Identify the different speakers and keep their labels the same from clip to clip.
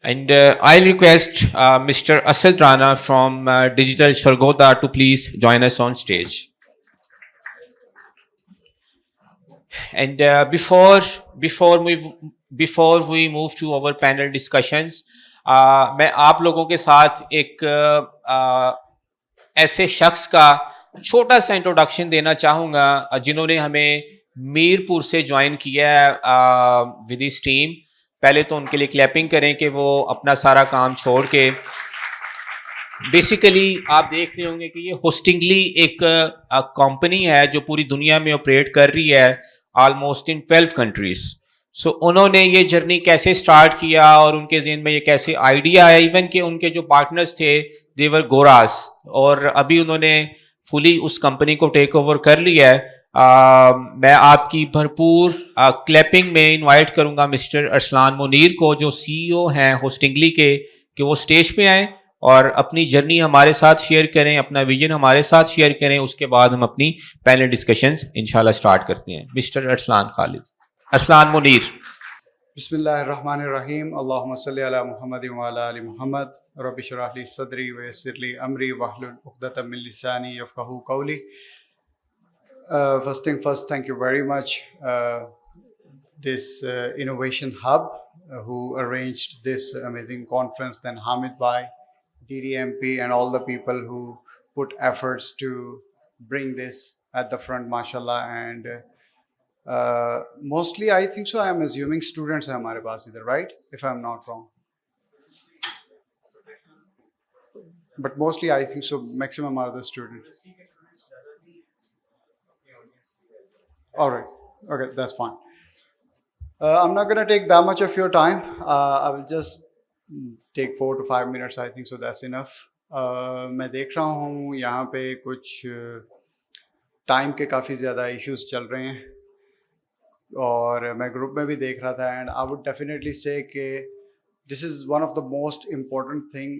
Speaker 1: And I request Mr. Asad Rana from Digital Shargoda to please join us on stage. And before we move to our panel discussions, میں آپ لوگوں کے ساتھ ایک ایسے شخص کا چھوٹا سا انٹروڈکشن دینا چاہوں گا جنہوں نے ہمیں میرپور سے جوائن کیا ہے ود ہز ٹیم. پہلے تو ان کے لیے کلیپنگ کریں کہ وہ اپنا سارا کام چھوڑ کے بیسیکلی آپ دیکھ رہے ہوں گے کہ یہ ہوسٹنگلی ایک کمپنی ہے جو پوری دنیا میں آپریٹ کر رہی ہے آلموسٹ ان 12 کنٹریز. سو انہوں نے یہ جرنی کیسے اسٹارٹ کیا اور ان کے ذہن میں یہ کیسے آئیڈیا ہے، ایون کہ ان کے جو پارٹنرز تھے دیور گوراس، اور ابھی انہوں نے فلی اس کمپنی کو ٹیک اوور کر لیا ہے. میں آپ کی بھرپور کلیپنگ میں انوائٹ کروں گا مسٹر ارسلان منیر کو جو سی ای او ہیں ہوسٹنگلی کے، کہ وہ اسٹیج پہ آئیں اور اپنی جرنی ہمارے ساتھ شیئر کریں، اپنا ویژن ہمارے ساتھ شیئر کریں. اس کے بعد ہم اپنی پینل ڈسکشنز انشاءاللہ اسٹارٹ کرتے ہیں. مسٹر ارسلان منیر.
Speaker 2: بسم اللہ الرحمن الرحیم. اللہم صلی علی محمد وعلی آل محمد. رب اشرح لی صدری ویسر لی امری واحلل عقدۃ من لسانی یفقہوا قولی. First thing first, thank you very much this Innovation Hub who arranged this amazing conference, then Hamid Bhai, DDMP, and all the people who put efforts to bring this at the front, mashallah. And mostly I think so, I am assuming students are hamare paas idhar, right? If I am not wrong. But mostly I think so, maximum are the students. All right. Okay, that's fine. I'm not going to take that much of your time. I will just take 4 to 5 minutes. I think so that's enough. میں دیکھ رہا ہوں یہاں پہ کچھ time کے کافی زیادہ issues چل رہے ہیں اور میں گروپ میں بھی دیکھ رہا تھا. And I would definitely say کہ this is one of the most important thing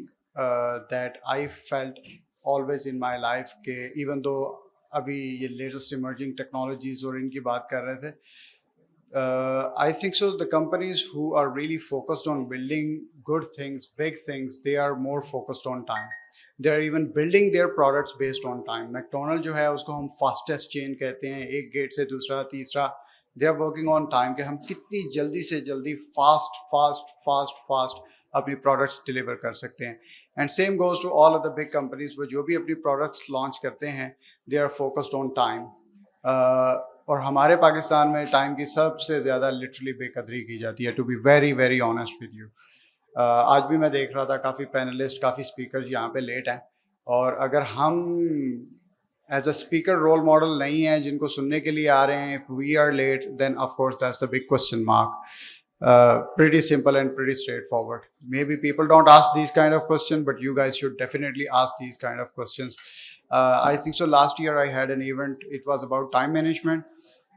Speaker 2: that I felt always in my life کہ ایون دو ابھی یہ لیٹسٹ ایمرجنگ ٹیکنالوجیز اور ان کی بات کر رہے تھے. I think so the companies who are really focused on building good things, big things, they are more focused on time. They are even building their products based on time. McDonald جو ہے اس کو ہم fastest chain کہتے ہیں، ایک get سے دوسرا تیسرا. They are working on time کہ ہم کتنی جلدی سے جلدی fast اپنی پروڈکٹس ڈلیور کر سکتے ہیں. And same goes to all of the big companies, وہ جو بھی اپنی پروڈکٹس لانچ کرتے ہیں they are focused on time. اور ہمارے پاکستان میں ٹائم کی سب سے زیادہ لٹرلی بے قدری کی جاتی ہے، to be very very honest with you. آج بھی میں دیکھ رہا تھا کافی پینلسٹ، کافی اسپیکرز یہاں پہ لیٹ ہیں، اور اگر ہم as a speaker role model نہیں ہیں جن کو سننے کے لیے آ رہے ہیں، if we are late then of course that's the big question mark. Pretty simple and pretty straightforward. Maybe people don't ask these kind of questions, but you guys should definitely ask these kind of questions. I think so last year I had an event, it was about time management.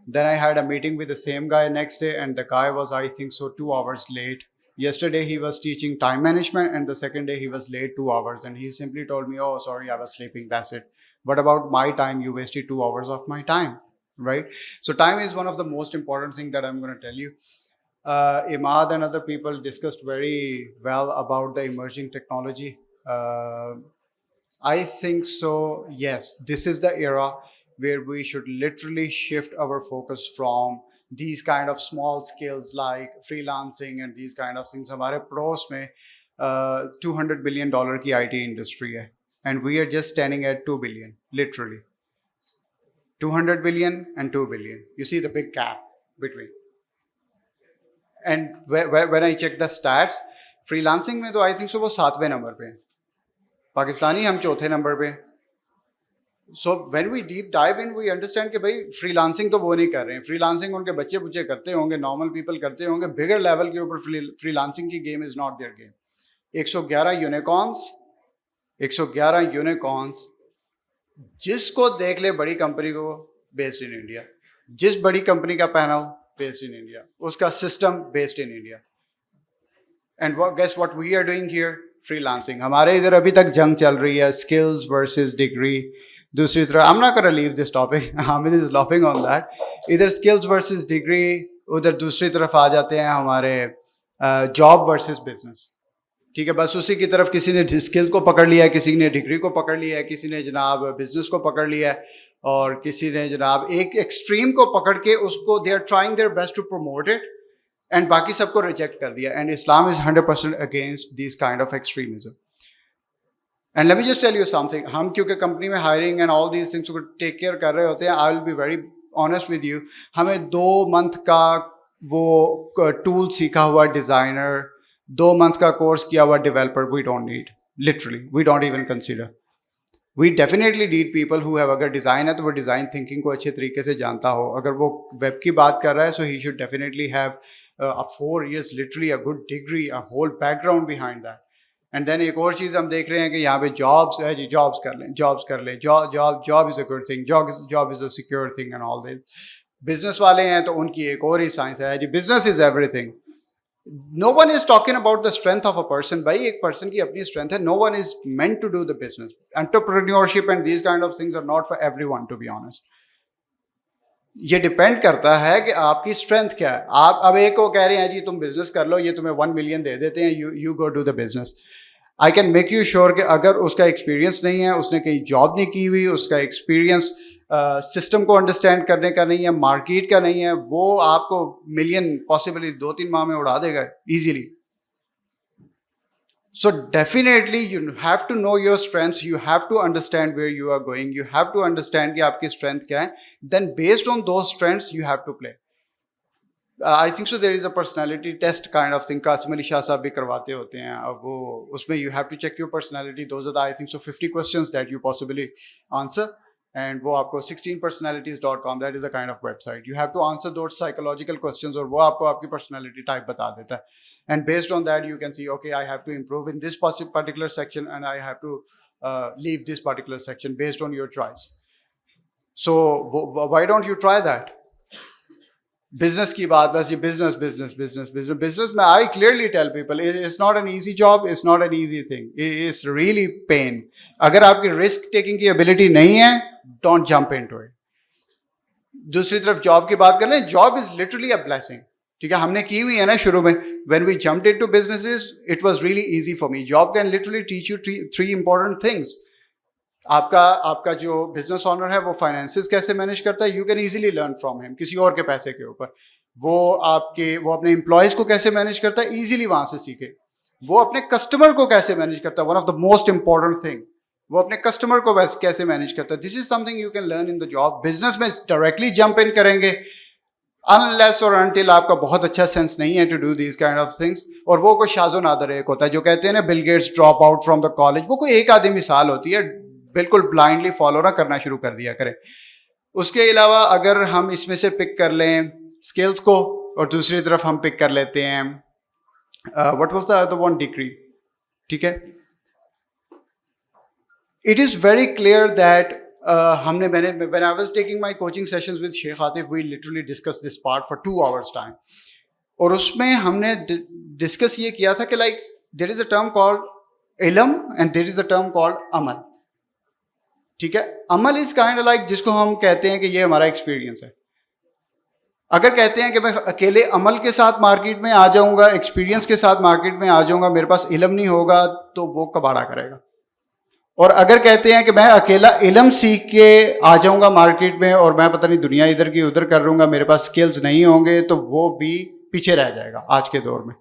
Speaker 2: Then I had a meeting with the same guy next day, and the guy was, I think so, 2 hours late. Yesterday he was teaching time management, and the second day he was late 2 hours, and he simply told me, oh sorry, I was sleeping, that's it. What about my time? You wasted 2 hours of my time, right? So time is one of the most important thing that I'm going to tell you. Imad and other people discussed very well about the emerging technology. I think so, yes, this is the era where we should literally shift our focus from these kind of small skills like freelancing and these kind of things. ہمارے پروس میں $200 billion کی IT industry ہے, and we are just standing at 2 billion, literally. 200 billion and 2 billion. You see the big gap between. And when I check the stats, freelancing میں تو I think so وہ 7ویں number پہ ہیں، پاکستانی ہم 4تھے number پہ ہیں. So when we deep dive in, we understand کہ بھائی فری لانسنگ تو وہ نہیں کر رہے ہیں، فری لانسنگ ان کے بچے بچے کرتے ہوں گے، نارمل پیپل کرتے ہوں گے. بگر لیول کے اوپر فری لانسنگ کی game is not their game. 111 unicorns جس کو دیکھ لے بڑی کمپنی کو بیسڈ ان انڈیا، جس بڑی کمپنی کا پینل بیسڈ ان انڈیا، اس کا system based in India. And guess what we are doing here? Freelancing. ہمارے ادھر ابھی تک جنگ چل رہی ہے، اسکلز ورسز ڈگری. دوسری طرف I'm not gonna leave this topic, Hamid is laughing on that. ادھر اسکلز ورسز ڈگری، ادھر دوسری طرف آ جاتے ہیں ہمارے جاب ورسز بزنس. ٹھیک ہے, بس اسی کی طرف کسی نے اسکل کو پکڑ لیا ہے, کسی نے ڈگری کو پکڑ لیا ہے, کسی نے جناب بزنس کو پکڑ لیا ہے, اور کسی نے جناب ایک ایکسٹریم کو پکڑ کے اس کو دے are trying their best to promote it, and باقی سب کو ریجیکٹ کر دیا. And Islam is 100% against these kind of extremism. And let me just tell you something, ہم کیونکہ کمپنی میں hiring and all these things کو take care کر رہے ہوتے ہیں, I will be very honest with you, ہمیں 2 month کا وہ ٹول سیکھا ہوا ڈیزائنر, 2 month کا کورس کیا ہوا developer, we don't need, literally we don't even consider. We definitely need people who have, اگر ڈیزائن ہے تو وہ ڈیزائن تھنکنگ کو اچھے طریقے سے جانتا ہو. اگر وہ ویب کی بات کر رہا ہے, so he should definitely have 4 years literally, a good degree, a whole background behind that. And then ایک اور چیز ہم دیکھ رہے ہیں کہ یہاں پہ جابس ہے جی, جابس کر لیں, جابس کر لیں, job is a good thing, job is a secure thing and all that. Business والے ہیں تو ان کی ایک اور ہی سائنس ہے جی, business is everything. No one is talking about the strength of a person. بھائی ایک پرسن کی اپنی اسٹرینتھ ہے. No one is meant to do the business. Entrepreneurship and these kind of things are not for everyone, to be honest. یہ depend کرتا ہے کہ آپ کی اسٹرینتھ کیا ہے. آپ اب ایک کو کہہ رہے ہیں جی تم بزنس کر لو, یہ تمہیں 1 million دے دیتے ہیں, you go do the business. I can make you sure کہ اگر اس کا ایکسپیرینس نہیں ہے, اس نے کہیں جاب نہیں کی ہوئی, اس کا ایکسپیرینس سسٹم کو انڈرسٹینڈ کرنے کا نہیں ہے, مارکیٹ کا نہیں ہے, وہ آپ کو 1 million پاسبلی 2-3 ماہ میں اڑا دے گا easily. So definitely you have to know your strengths, you have to understand where you are going, you have to understand کہ آپ کی strength کیا ہے, then based on those strengths you have to play. I think so there is a personality test kind of thing, Qasim Ali Shah صاحب بھی کرواتے ہوتے ہیں, اب وہ اس میں you have to check your personality. Those are the I think so 50 questions that you possibly answer, and وہ آپ کو 16personalities.com, that is a kind of website. You have to answer those psychological questions, اور وہ آپ کو آپ کی personality type بتا دیتا ہے. And based on that you can see, okay, I have to improve in this particular section and I have to leave this particular section based on your choice. So why don't you try that? Business کی بات, بس یہ business میں I clearly tell people it's not an easy job, it's not an easy thing, it's really pain. اگر آپ کی risk taking کی ability نہیں ہے, don't jump into it. دوسری طرف جاب کی بات کر لیں, job is literally a blessing. ٹھیک ہے, ہم نے کی ہوئی ہے نا شروع میں. When we jumped into businesses, it was really easy for me. Job can literally teach you 3 important things. آپ کا جو بزنس آنر ہے وہ فائنینسز کیسے مینیج کرتا ہے, you can easily learn from him, کسی اور کے پیسے کے اوپر. وہ اپنے امپلائیز کو کیسے مینیج کرتا ہے, ایزیلی وہاں سے سیکھے. وہ اپنے کسٹمر کو کیسے مینیج کرتا ہے, one of the most important thing, وہ اپنے کسٹمر کو کیسے مینیج کرتا ہے. This is something you can learn in the job. Business میں ڈائریکٹلی جمپ ان کریں گے unless or until آپ کا بہت اچھا سینس نہیں ہے to do these kind of things. اور وہ کوئی شاذ و نادر ایک ہوتا ہے جو کہتے ہیں نا Bill Gates drop out from the college, وہ کوئی ایک آدھی مثال ہوتی ہے, بالکل بلائنڈلی فالو نہ کرنا شروع کر دیا کریں. اس کے علاوہ اگر ہم اس میں سے پک کر لیں اسکلس کو, اور دوسری طرف ہم پک کر لیتے ہیں what was the other one, degree. ٹھیک ہے, it is very clear that ہم نے when I was taking my coaching sessions with Sheikh Atif, we literally discussed this part for 2 hours time. اور اس میں ہم نے ڈسکس یہ کیا تھا کہ like there is a term called علم and there is a term called عمل. ٹھیک ہے, عمل is kind of like جس کو ہم کہتے ہیں کہ یہ ہمارا ایکسپیرینس ہے. اگر کہتے ہیں کہ میں اکیلے عمل کے ساتھ مارکیٹ میں آ جاؤں گا, ایکسپیرینس کے ساتھ مارکیٹ میں آ جاؤں گا, میرے پاس علم نہیں ہوگا, تو وہ کباڑا کرے گا. اور اگر کہتے ہیں کہ میں اکیلا علم سیکھ کے آ جاؤں گا مارکیٹ میں, اور میں پتہ نہیں دنیا ادھر کی ادھر کر لوں گا, میرے پاس اسکلز نہیں ہوں گے, تو وہ بھی پیچھے رہ جائے گا آج کے دور میں.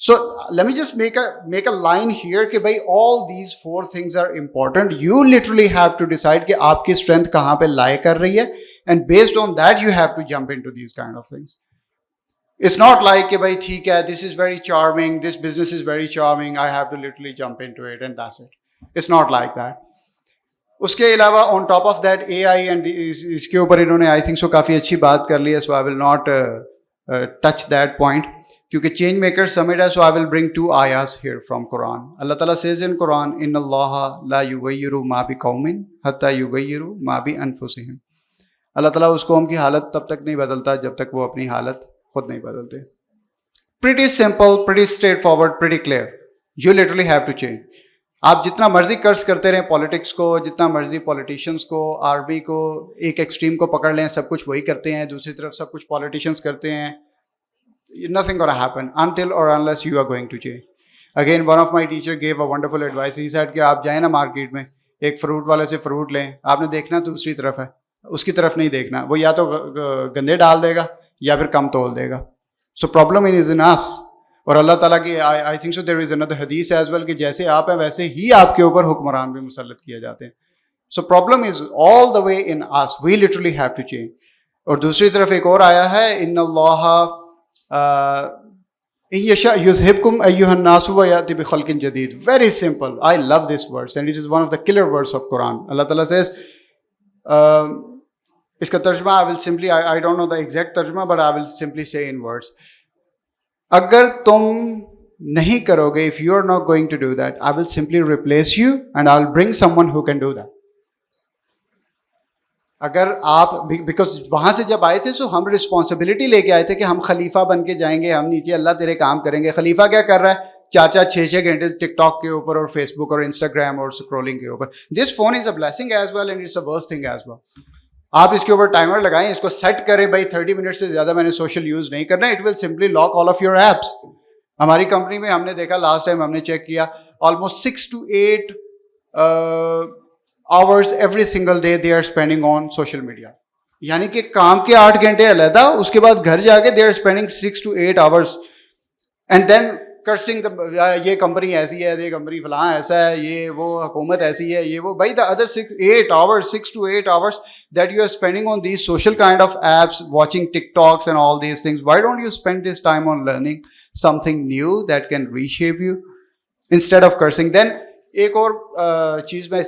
Speaker 2: So let me just make a line here کہ بھائی all these 4 things are important. You literally have to decide کہ آپ کی اسٹرینتھ کہاں پہ لائے کر رہی ہے, and based on that you have to jump into these kind of things. It's not like کہ بھائی ٹھیک ہے, this is very charming, this business is very charming, I have to literally jump into it and that's it. It's not like that. اس کے علاوہ on top of that AI and اس کے اوپر انہوں نے I think so کافی اچھی بات کر لی ہے, so I will not touch that point کیونکہ چینج میکر سمٹ ہے. so I will bring 2 ayahs here from Quran. اللہ تعالیٰ says in Quran, ان اللہ لا یغیر ما بقوم حتی یغیروا ما بانفسہم. اللہ تعالیٰ اس قوم کی حالت تب تک نہیں بدلتا جب تک وہ اپنی حالت خود نہیں بدلتے. pretty simple, pretty straightforward, pretty clear. You literally have to change. آپ جتنا مرضی قرض کرتے رہیں پالیٹکس کو, جتنا مرضی پالیٹیشینس کو, آرمی کو, ایک ایکسٹریم کو پکڑ لیں, سب کچھ وہی کرتے ہیں, دوسری طرف سب کچھ پالیٹیشینس کرتے ہیں, nothing gonna happen until or unless you are going to change. Again, one of my teacher gave a wonderful advice. He said کہ آپ جائیں نا مارکیٹ میں, ایک فروٹ والے سے فروٹ لیں, آپ نے دیکھنا دوسری طرف ہے, اس کی طرف نہیں دیکھنا, وہ یا تو گندے ڈال دے گا یا پھر کم تول دے گا. سو پرابلم از ان اس. اور اللہ تعالیٰ کی آئی تھنک سو دیر از another حدیث ایز ویل کہ جیسے آپ ہیں ویسے ہی آپ کے اوپر حکمران بھی مسلط کیے جاتے ہیں. So problem is all the way in us, we literally have to change. اور دوسری طرف ایک اور آیا ہے, ان اللہ ان یشاء یذہبکم ایھا الناس ویأتی بخلق جدید. Very simple, I love this words and it is one of the colour words of Quran. Allah تعالیٰ سیز, اس کا ترجمہ I will simply, I don't know the exact ترجمہ but I will simply say in words. اگر تم نہیں کرو گے, if you are not going to do that, I will simply replace you and I will bring someone who can do that. اگر آپ, because وہاں سے جب آئے تھے سو ہم رسپانسبلٹی لے کے آئے تھے کہ ہم خلیفہ بن کے جائیں گے, ہم نیچے اللہ تیرے کام کریں گے. خلیفہ کیا کر رہا ہے, 4-6 گھنٹے ٹک ٹاک کے اوپر اور فیس بک اور انسٹاگرام اور اسکرولنگ کے اوپر. This phone is a blessing as well and it's a worst thing as well. آپ اس کے اوپر ٹائمر لگائیں, اس کو سیٹ کریں, بھائی 30 منٹ سے زیادہ میں نے سوشل یوز نہیں کرنا, it will simply lock all of your apps. ہماری کمپنی میں ہم نے دیکھا, لاسٹ ٹائم ہم نے چیک کیا, almost 6 to 8 hours every single day they are spending on social media. یعنی کہ کام کے 8 گھنٹے علیحدہ, اس کے بعد گھر جا کے they are spending 6 to 8 hours and then cursing یہ کمپنی ایسی ہے, یہ کمپنی فلاں ایسا ہے, یہ وہ حکومت ایسی ہے, یہ وہ. بھائی the other 6 to 8 hours that you are spending on these social kind of apps, watching TikToks and all these things, why don't you spend this time on learning something new that can reshape you instead of cursing? Then ایک اور چیز میں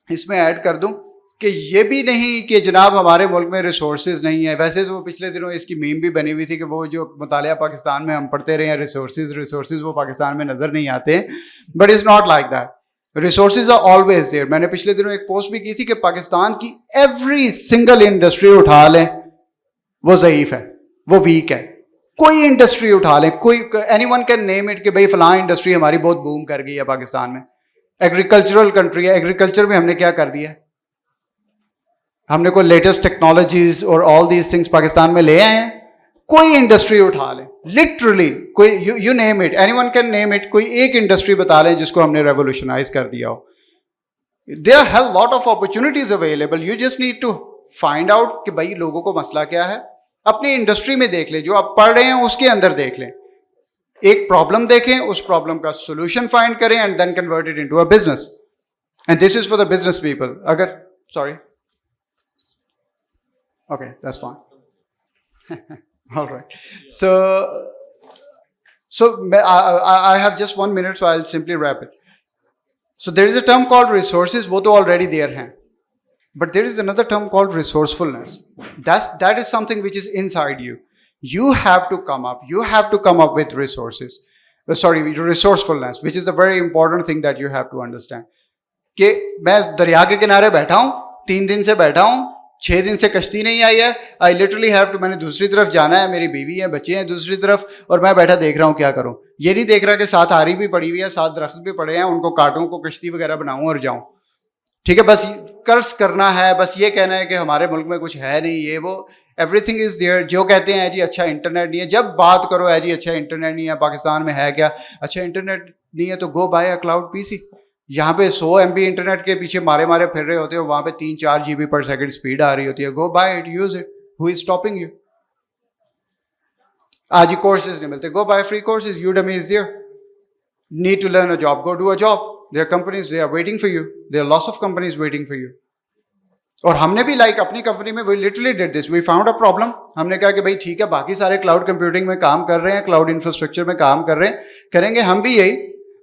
Speaker 2: اس میں add کر دوں کہ یہ بھی نہیں کہ جناب ہمارے ملک میں ریسورسز نہیں ہیں. ویسے تو پچھلے دنوں اس کی میم بھی بنی ہوئی تھی کہ وہ جو مطالعہ پاکستان میں ہم پڑھتے رہے ہیں, ریسورسز وہ پاکستان میں نظر نہیں آتے ہیں. But it's not like that, resources are always there. میں نے پچھلے دنوں ایک پوسٹ بھی کی تھی کہ پاکستان کی ایوری سنگل انڈسٹری اٹھا لیں وہ ضعیف ہے, وہ ویک ہے. کوئی انڈسٹری اٹھا لیں, کوئی any one can name it کہ بھائی فلاں انڈسٹری ہماری بہت بوم کر گئی ہے پاکستان میں. ایگریکلچرل کنٹری ہے, ایگریکلچر میں ہم نے کیا کر دیا, ہم نے کوئی لیٹسٹ ٹیکنالوجیز اور آل دیز تھنگس پاکستان میں لے آئے ہیں. کوئی انڈسٹری اٹھا لیں, لٹرلی کوئی, you name it, any one can name it, کوئی ایک انڈسٹری بتا لیں جس کو ہم نے ریولیوشنائز کر دیا ہو. There are have lot of opportunities available, you just need to find out کہ بھائی لوگوں کو مسئلہ کیا ہے. اپنی انڈسٹری میں دیکھ لیں, جو آپ پڑھ رہے ہیں اس کے اندر دیکھ لیں, ایک پرابلم دیکھیں, اس پرابلم کا سولوشن فائنڈ کریں and then convert it into a business. And this is for the business people. اگر sorry okay, that's fine. All right. So I have just 1 minute, so I'll simply wrap it. So there is a term called resources, wo to already there hain. But there is another term called resourcefulness. That is something which is inside you. You have to come up. You have to come up with resources. Resourcefulness, which is the very important thing that you have to understand. کہ میں دریا کے کنارے بیٹھا ہوں, 3 دن سے بیٹھا ہوں, 6 دن سے کشتی نہیں آئی ہے. آئی لٹرلی ہیو ٹو, میں نے دوسری طرف جانا ہے, میری بیوی ہے, بچے ہیں دوسری طرف, اور میں بیٹھا دیکھ رہا ہوں کیا کروں. یہ نہیں دیکھ رہا کہ 7 آری بھی پڑی ہوئی ہے, 7 درخت بھی پڑے ہیں, ان کو کاٹوں, کو کشتی وغیرہ بناؤں اور جاؤں. ٹھیک ہے, بس قرض کرنا ہے, بس یہ کہنا ہے کہ ہمارے ملک میں کچھ ہے نہیں, یہ وہ, ایوری تھنگ از دیئر. جو کہتے ہیں جی اچھا انٹرنیٹ نہیں ہے, جب بات کرو ہے جی اچھا انٹرنیٹ نہیں ہے پاکستان میں, ہے کیا اچھا انٹرنیٹ نہیں ہے, تو گو بائی اے کلاؤڈ پی سی. یہاں پہ 100 MB انٹرنیٹ کے پیچھے مارے پھر رہے ہوتے ہو, وہاں پہ 3-4 GB پر سیکنڈ اسپیڈ آ رہی ہوتی ہے. Go by it, use it, who is stopping you. آج ہی کورسز نہیں ملتے, go by free courses, Udemy is there. Need to learn a job, go do a job. There companies, they are waiting for you, there are lots of companies waiting for you. اور ہم نے بھی اپنی company میں we literally did this, we found a problem. ہم نے کہا کہ بھائی ٹھیک ہے, باقی سارے کلاؤڈ کمپیوٹنگ میں کام کر رہے ہیں, کلاؤڈ انفراسٹرکچر میں کام کر رہے ہیں, کریں گے ہم بھی یہی,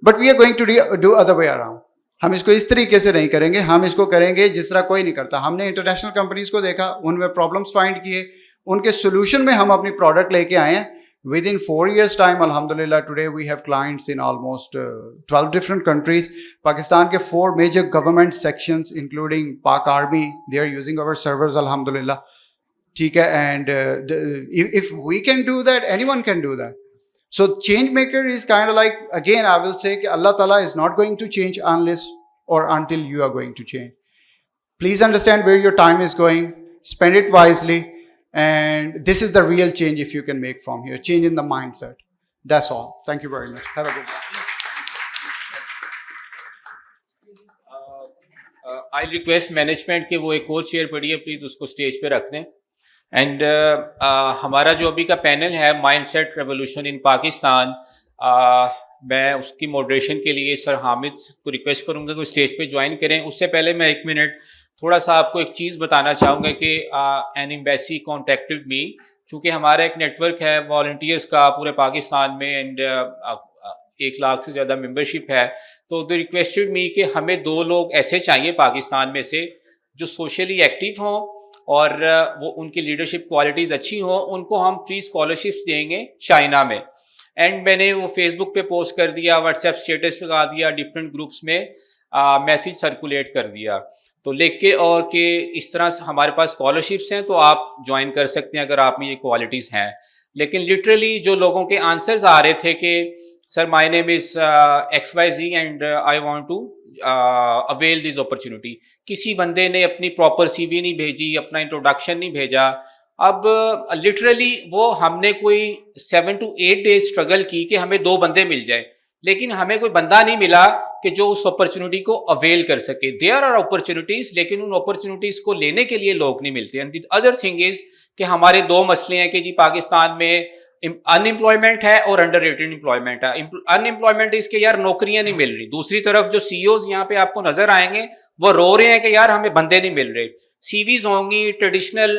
Speaker 2: but we are going to do other way around. ہم اس کو اس طریقے سے نہیں کریں گے, ہم اس کو کریں گے جس طرح کوئی نہیں کرتا. ہم نے انٹرنیشنل کمپنیز کو دیکھا, ان میں پرابلمس فائنڈ کیے, ان کے سولوشن میں ہم اپنی پروڈکٹ لے کے آئے ہیں. Within 4 years time, alhamdulillah, today we have clients in almost 12 different countries. Pakistan ke 4 major government sections, including Pak Army, they are using our servers, alhamdulillah. theek hai, and if we can do that, anyone can do that. So change maker is kind of like, again I will say that Allah Ta'ala is not going to change unless or until you are going to change. Please understand where your time is going, spend it wisely, and this is the real change if you can make from here, change in the mindset. That's all. Thank you very much. Have a good day.
Speaker 1: I request management کہ وہ ایک اور chair پڑی ہے please اس کو stage پہ رکھ دیں. اینڈ ہمارا جو ابھی کا پینل ہے mindset revolution in Pakistan, میں اس کی موڈریشن کے لیے سر حامد کو ریکویسٹ کروں گا کہ وہ اسٹیج پہ جوائن کریں. اس سے پہلے میں 1 منٹ تھوڑا سا آپ کو ایک چیز بتانا چاہوں گا کہ این ایمبیسی کانٹیکٹڈ می, چونکہ ہمارا ایک نیٹ ورک ہے والنٹیئرس کا پورے پاکستان میں, اینڈ 1 لاکھ سے زیادہ ممبرشپ ہے. تو دے ریکویسٹڈ می کہ ہمیں 2 لوگ ایسے چاہیے پاکستان میں سے جو سوشلی ایکٹیو ہوں اور وہ ان کی لیڈرشپ کوالٹیز اچھی ہوں, ان کو ہم فری اسکالرشپس دیں گے چائنا میں. اینڈ میں نے وہ فیس بک پہ پوسٹ کر دیا, واٹس ایپ اسٹیٹس لگا دیا, ڈفرینٹ گروپس میں میسیج سرکولیٹ کر دیا. تو لکھ کے اور کہ اس طرح ہمارے پاس اسکالرشپس ہیں تو آپ جوائن کر سکتے ہیں اگر آپ میں یہ کوالٹیز ہیں. لیکن لٹرلی جو لوگوں کے آنسرز آ رہے تھے کہ sir my name is XYZ and I want to avail this opportunity, کسی بندے نے اپنی پراپر CV نہیں بھیجی, اپنا انٹروڈکشن نہیں بھیجا. اب لٹرلی وہ ہم نے کوئی 7 to 8 days اسٹرگل کی کہ ہمیں 2 بندے مل جائیں, لیکن ہمیں کوئی بندہ نہیں ملا کہ جو اس اپرچونیٹی کو اویل کر سکے. دیئر آر اپرچونیٹیز, لیکن ان اپرچونیٹیز کو لینے کے لیے لوگ نہیں ملتے. And the other thing is کہ ہمارے 2 مسئلے ہیں کہ جی پاکستان میں ان امپلائمنٹ ہے اور انڈر ریٹڈ امپلائمنٹ ہے. ان امپلائمنٹ اس کے یار نوکریاں نہیں مل رہی. دوسری طرف جو CEOs یہاں پہ آپ کو نظر آئیں گے وہ رو رہے ہیں کہ یار ہمیں بندے نہیں مل رہے. CVs ہوں گی, ٹریڈیشنل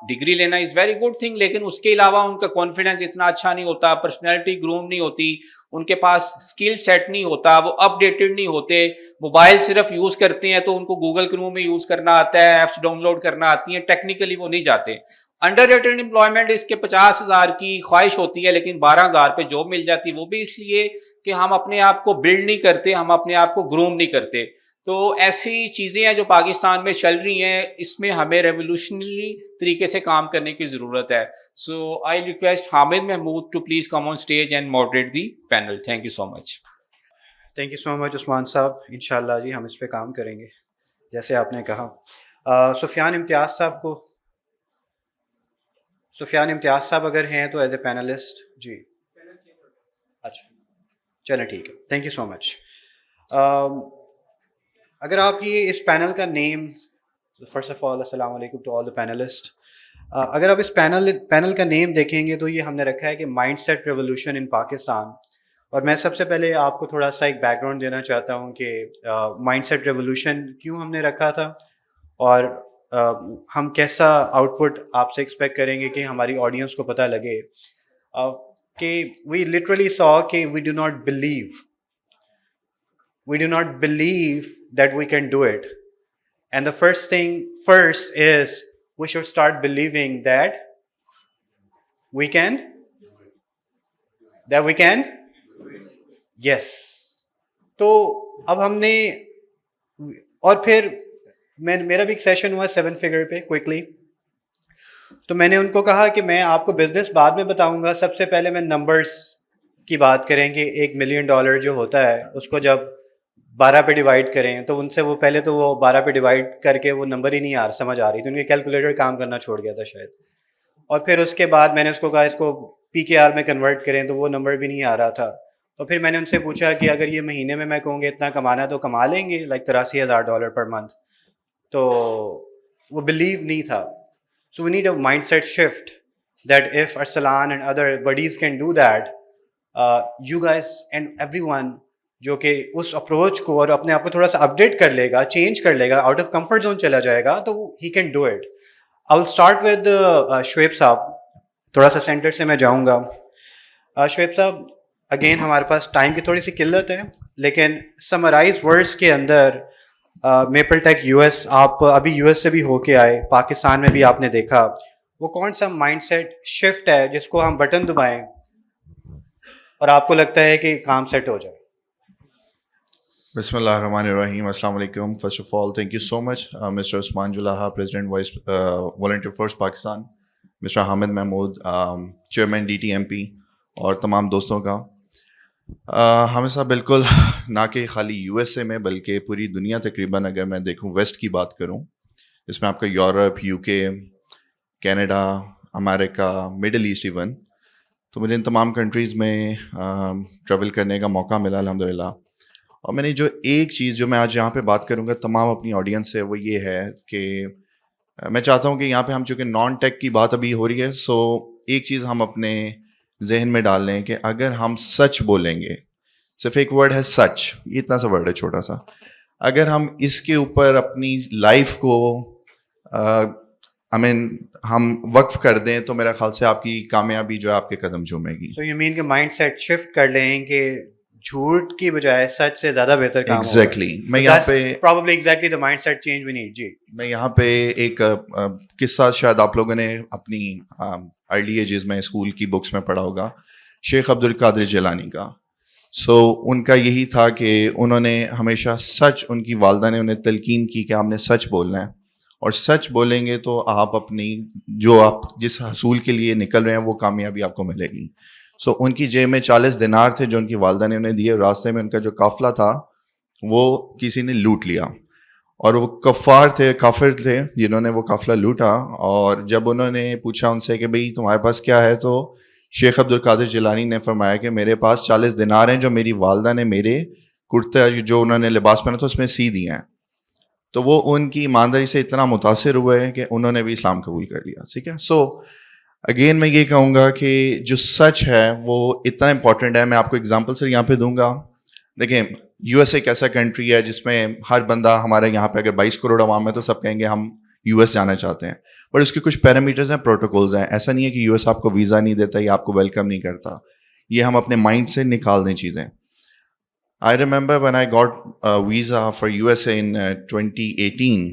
Speaker 1: ڈگری لینا از ویری گڈ تھنگ, لیکن اس کے علاوہ ان کا کانفیڈنس اتنا اچھا نہیں ہوتا, پرسنالٹی گروم نہیں ہوتی, ان کے پاس اسکل سیٹ نہیں ہوتا, وہ اپ ڈیٹڈ نہیں ہوتے, موبائل صرف یوز کرتے ہیں تو ان کو گوگل کروم میں یوز کرنا آتا ہے, ایپس ڈاؤن لوڈ کرنا آتی ہیں, ٹیکنیکلی وہ نہیں جاتے. انڈر ریٹڈ امپلائمنٹ اس کے 50,000 کی خواہش ہوتی ہے لیکن 12,000 پہ جاب مل جاتی, وہ بھی اس لیے کہ ہم اپنے آپ کو بلڈ نہیں کرتے, ہم اپنے آپ کو گروم نہیں کرتے. تو ایسی چیزیں ہیں جو پاکستان میں چل رہی ہیں, اس میں ہمیں ریولیوشنری طریقے سے کام کرنے کی ضرورت ہے. So I request Hamid Mahmood to please come on stage and moderate the panel. Thank you so much.
Speaker 3: Thank you so much Usman sahab. انشاءاللہ جی ہم اس پہ کام کریں گے جیسے آپ نے کہا. سفیان امتیاز صاحب اگر ہیں تو ایز اے پینلسٹ. جی اچھا چلیں ٹھیک ہے, تھینک یو سو مچ. اگر آپ یہ اس پینل کا نیم, فرسٹ آف آل السلام علیکم ٹو آل دا پینلسٹ. اگر آپ اس پینل کا نیم دیکھیں گے تو یہ ہم نے رکھا ہے کہ mindset revolution in Pakistan. اور میں سب سے پہلے آپ کو تھوڑا سا ایک بیک گراؤنڈ دینا چاہتا ہوں کہ مائنڈ سیٹ ریولیوشن کیوں ہم نے رکھا تھا اور ہم کیسا آؤٹ پٹ آپ سے ایکسپیکٹ کریں گے کہ ہماری آڈینس کو پتہ لگے کہ وی لٹرلی سو کہ we do not believe that we can do it, and the first is we should start believing that we can yes. تو اب ہم نے اور پھر میرا بھی ایک سیشن ہوا 7 figure پہ کوئکلی, تو میں نے ان کو کہا کہ میں آپ کو بزنس بعد میں بتاؤں گا, سب سے پہلے میں نمبرز کی بات کریں گے. $1 million جو ہوتا ہے اس کو جب 12 پہ ڈیوائڈ کریں تو ان سے وہ پہلے تو وہ 12 پہ ڈیوائڈ کر کے وہ نمبر ہی نہیں سمجھ آ رہی تھی, ان کے کیلکولیٹر کام کرنا چھوڑ گیا تھا شاید. اور پھر اس کے بعد میں نے اس کو کہا اس کو PKR میں کنورٹ کریں تو وہ نمبر بھی نہیں آ رہا تھا. تو پھر میں نے ان سے پوچھا کہ اگر یہ مہینے میں کہوں گے اتنا کمانا تو کما لیں گے, لائک $83,000 پر منتھ. تو وہ بلیو نہیں تھا. So we need a mindset shift that if Arslan and other buddies can do that, you guys and everyone جو کہ اس اپروچ کو اور اپنے آپ کو تھوڑا سا اپڈیٹ کر لے گا, چینج کر لے گا, آؤٹ آف کمفرٹ زون چلا جائے گا, تو he can do it. I will start with Shoaib صاحب. تھوڑا سا سینٹر سے میں جاؤں گا. شعیب صاحب اگین ہمارے پاس ٹائم کی تھوڑی سی قلت ہے, لیکن سمرائز ورڈس کے اندر میپل ٹیک US, آپ ابھی US سے بھی ہو کے آئے, پاکستان میں بھی آپ نے دیکھا, وہ کون سا مائنڈ سیٹ شفٹ ہے جس کو ہم بٹن دبائیں اور آپ کو لگتا ہے کہ کام سیٹ ہو جائے؟
Speaker 4: بسم اللہ الرحمن الرحیم. السلام علیکم. First of all thank you so much mister Usman Jalaha, president vice volunteer force Pakistan, mister Hamid Mahmood, chairman DTMP, اور تمام دوستوں کا. حامد صاحب بالکل نہ کہ خالی USA میں بلکہ پوری دنیا تقریباً اگر میں دیکھوں ویسٹ کی بات کروں, اس میں آپ کا یورپ, UK, کینیڈا, امریکہ, مڈل ایسٹ ایون, تو مجھے ان تمام کنٹریز میں ٹریول کرنے کا موقع ملا الحمدللہ. اور میں نے جو ایک چیز جو میں آج یہاں پہ بات کروں گا تمام اپنی آڈینس سے وہ یہ ہے کہ میں چاہتا ہوں کہ یہاں پہ ہم چونکہ نان ٹیک کی بات ابھی ہو رہی ہے، سو ایک چیز ہم اپنے ذہن میں ڈال لیں کہ اگر ہم سچ بولیں گے، صرف ایک ورڈ ہے سچ، یہ اتنا سا ورڈ ہے چھوٹا سا، اگر ہم اس کے اوپر اپنی لائف کو ہم وقف کر دیں تو میرا خیال سے آپ کی کامیابی جو ہے آپ کے قدم چومے گی.
Speaker 3: سو یو مین کہ مائنڈ سیٹ شفٹ کر لیں کہ جھوٹ کی بجائے سچ سے زیادہ بہتر کام ہوگا.
Speaker 4: ایگزیکٹلی. میں یہاں پہ
Speaker 3: probably exactly the mindset change we need. جی
Speaker 4: میں یہاں پہ ایک قصہ شاید آپ لوگوں نے اپنی ارلی ایجز میں اسکول کی بکس میں پڑھا ہوگا، شیخ عبد القادر جیلانی کا. سو ان کا یہی تھا کہ انہوں نے ہمیشہ سچ، ان کی والدہ نے انہیں تلقین کی کہ آپ نے سچ بولنا ہے، اور سچ بولیں گے تو آپ اپنی جو آپ جس حصول کے لیے نکل رہے ہیں وہ کامیابی آپ کو ملے گی. سو ان کی جیب میں 40 دینار تھے جو ان کی والدہ نے انہیں دیے. راستے میں ان کا جو قافلہ تھا وہ کسی نے لوٹ لیا، اور وہ کافر تھے جنہوں نے وہ قافلہ لوٹا. اور جب انہوں نے پوچھا ان سے کہ بھئی تمہارے پاس کیا ہے، تو شیخ عبد القادر جیلانی نے فرمایا کہ میرے پاس 40 دینار ہیں جو میری والدہ نے میرے کرتے جو انہوں نے لباس پہنا تھا اس میں سی دیے ہیں. تو وہ ان کی ایمانداری سے اتنا متاثر ہوئے کہ انہوں نے بھی اسلام قبول کر لیا. ٹھیک ہے. سو اگین میں یہ کہوں گا کہ جو سچ ہے وہ اتنا امپورٹنٹ ہے. میں آپ کو اگزامپل سر یہاں پہ دوں گا. دیکھیں یو ایس ایک ایسا کنٹری ہے جس میں ہر بندہ، ہمارے یہاں پہ اگر 22 کروڑ عوام ہے تو سب کہیں گے ہم یو ایس جانا چاہتے ہیں، بٹ اس کے کچھ پیرامیٹرز ہیں، پروٹوکولز ہیں. ایسا نہیں ہے کہ یو ایس آپ کو ویزا نہیں دیتا یا آپ کو ویلکم نہیں کرتا. یہ ہم اپنے مائنڈ سے نکال دیں چیزیں. I remember when I got a visa for USA in 2018,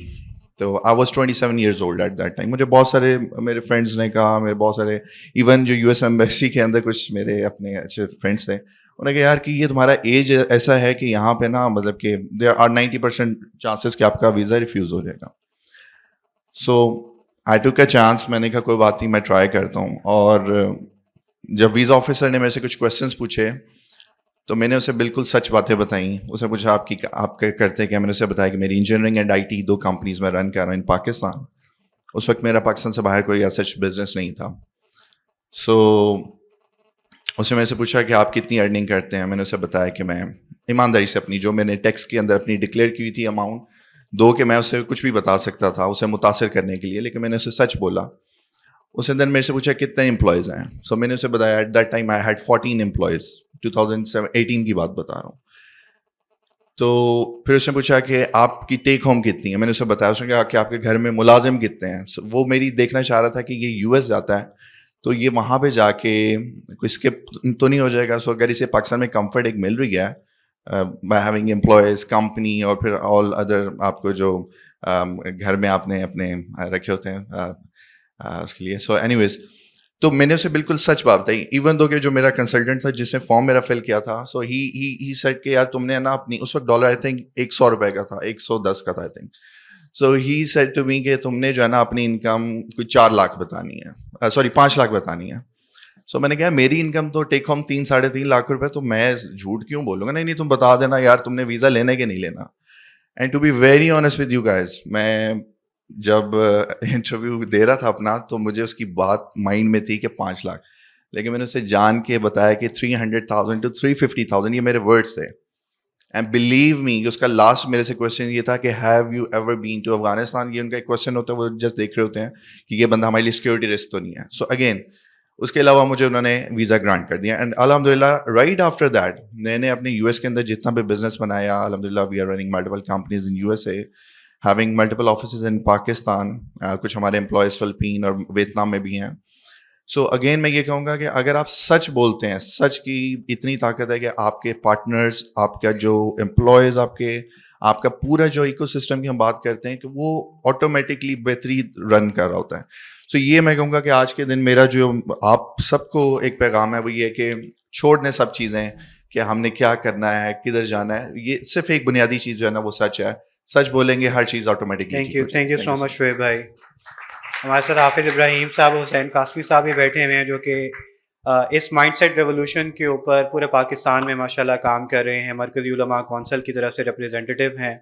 Speaker 4: تو I was 27 years old at that time. مجھے بہت سارے میرے فرینڈز نے کہا، میرے بہت سارے ایون جو یو ایس ایمبیسی کے اندر کچھ میرے اپنے اچھے فرینڈس تھے، انہوں نے کہا یار کہ یہ تمہارا ایج ایسا ہے کہ یہاں پہ نا مطلب کہ there are 90% چانسز کہ آپ کا ویزا ریفیوز ہو جائے گا. سو I took a chance. میں نے کہا کوئی بات نہیں، میں ٹرائی کرتا ہوں. اور جب ویزا آفیسر نے میرے سے کچھ کویشچنس پوچھے تو میں نے اسے بالکل سچ باتیں بتائیں. اسے پوچھا آپ کرتے کیا؟ میں نے اسے بتایا کہ میری انجینئرنگ اینڈ IT 2 کمپنیز میں رن کر رہا ہوں ان پاکستان. اس وقت میرا پاکستان سے باہر کوئی ایسا بزنس نہیں تھا. سو اس نے میرے سے پوچھا کہ آپ کتنی ارننگ کرتے ہیں. میں نے اسے بتایا کہ میں ایمانداری سے اپنی جو میں نے ٹیکس کے اندر اپنی ڈکلیئر کی ہوئی تھی اماؤنٹ، دو کہ میں اسے کچھ بھی بتا سکتا تھا اسے متاثر کرنے کے لیے، لیکن میں نے اسے سچ بولا. اس نے دن میرے سے پوچھا کتنے امپلائیز ہیں. سو میں نے اسے بتایا at that time I had 14 employees. 2018 کی بات بتا رہا ہوں. تو پھر اس نے پوچھا کہ آپ کی ٹیک ہوم کتنی ہے. میں نے اسے بتایا. اس نے کہا کہ آپ کے گھر میں ملازم کتنے ہیں. وہ میری دیکھنا چاہ رہا تھا کہ یہ یو ایس جاتا ہے تو یہ وہاں پہ جا کے کوئی اسکپ تو نہیں ہو جائے گا. سو اگر اسے پاکستان میں کمفرٹ ایک مل رہی ہے بائی ہیونگ امپلائیز کمپنی اور پھر آل ادر آپ کو جو گھر میں آپ نے اپنے رکھے ہوتے ہیں اس کے لیے. سو اینی ویز تو میں نے اسے بالکل سچ بات بتائی. ایون دو کہ جو میرا کنسلٹنٹ تھا جس نے فارم میرا فل کیا تھا، سو ہی سیڈ کہ یار تم نے نا اپنی اس وقت ڈالر آئی تھنک 100 روپے کا تھا، 110 کا تھا I think. So he said to me کہ تم نے جو ہے نا اپنی انکم کوئی 4 لاکھ بتانی ہے، سوری 5 لاکھ بتانی ہے. سو میں نے کہا میری انکم تو ٹیک ہوم 3-3.5 لاکھ روپے، تو میں جھوٹ کیوں بولوں گا. نہیں تم بتا دینا یار تم نے ویزا لینا کہ نہیں لینا. And to be very honest with you guys, میں جب انٹرویو دے رہا تھا اپنا تو مجھے اس کی بات مائنڈ میں تھی کہ 5 لاکھ، لیکن میں نے اسے جان کے بتایا کہ 300,000 to 350,000 یہ میرے ورڈس تھے. اینڈ بلیو می اس کا لاسٹ میرے سے کوشچن یہ تھا کہ have you ever been to Afghanistan. یہ ان کا ایک کوشچن ہوتا ہے، وہ جسٹ دیکھ رہے ہوتے ہیں کہ یہ بندہ ہمارے لیے سیکورٹی رسک تو نہیں ہے. سو اگین اس کے علاوہ مجھے انہوں نے ویزا گرانٹ کر دیا. اینڈ الحمد للہ رائٹ آفٹر دیٹ میں نے اپنے یو ایس کے اندر جتنا بھی بزنس بنایا، الحمد للہ we are running multiple companies in U S A, having multiple offices in Pakistan, کچھ ہمارے امپلائیز فلپین اور ویتنام میں بھی ہیں. سو اگین میں یہ کہوں گا کہ اگر آپ سچ بولتے ہیں، سچ کی اتنی طاقت ہے کہ آپ کے پارٹنرز، آپ کا جو امپلائیز، آپ کا پورا جو ایکو سسٹم کی ہم بات کرتے ہیں کہ وہ آٹومیٹکلی بہتری رن کر رہا ہوتا ہے. سو یہ میں کہوں گا کہ آج کے دن میرا جو آپ سب کو ایک پیغام ہے وہ یہ کہ چھوڑ دیں سب چیزیں کہ ہم نے کیا کرنا ہے، کدھر جانا ہے. یہ صرف ایک بنیادی چیز جو ہے نا وہ سچ ہے. سچ بولیں گے ہر چیز آٹومیٹکلی.
Speaker 3: تھینک یو سو مچ شعیب بھائی. ہمارے ساتھ حافظ ابراہیم صاحب، حسین قاسمی صاحب بھی بیٹھے ہوئے ہیں جو کہ اس مائنڈ سیٹ ریولوشن کے اوپر پورے پاکستان میں ماشاء اللہ کام کر رہے ہیں. مرکزی علماء کونسل کی طرف سے ریپریزنٹیٹیو ہیں،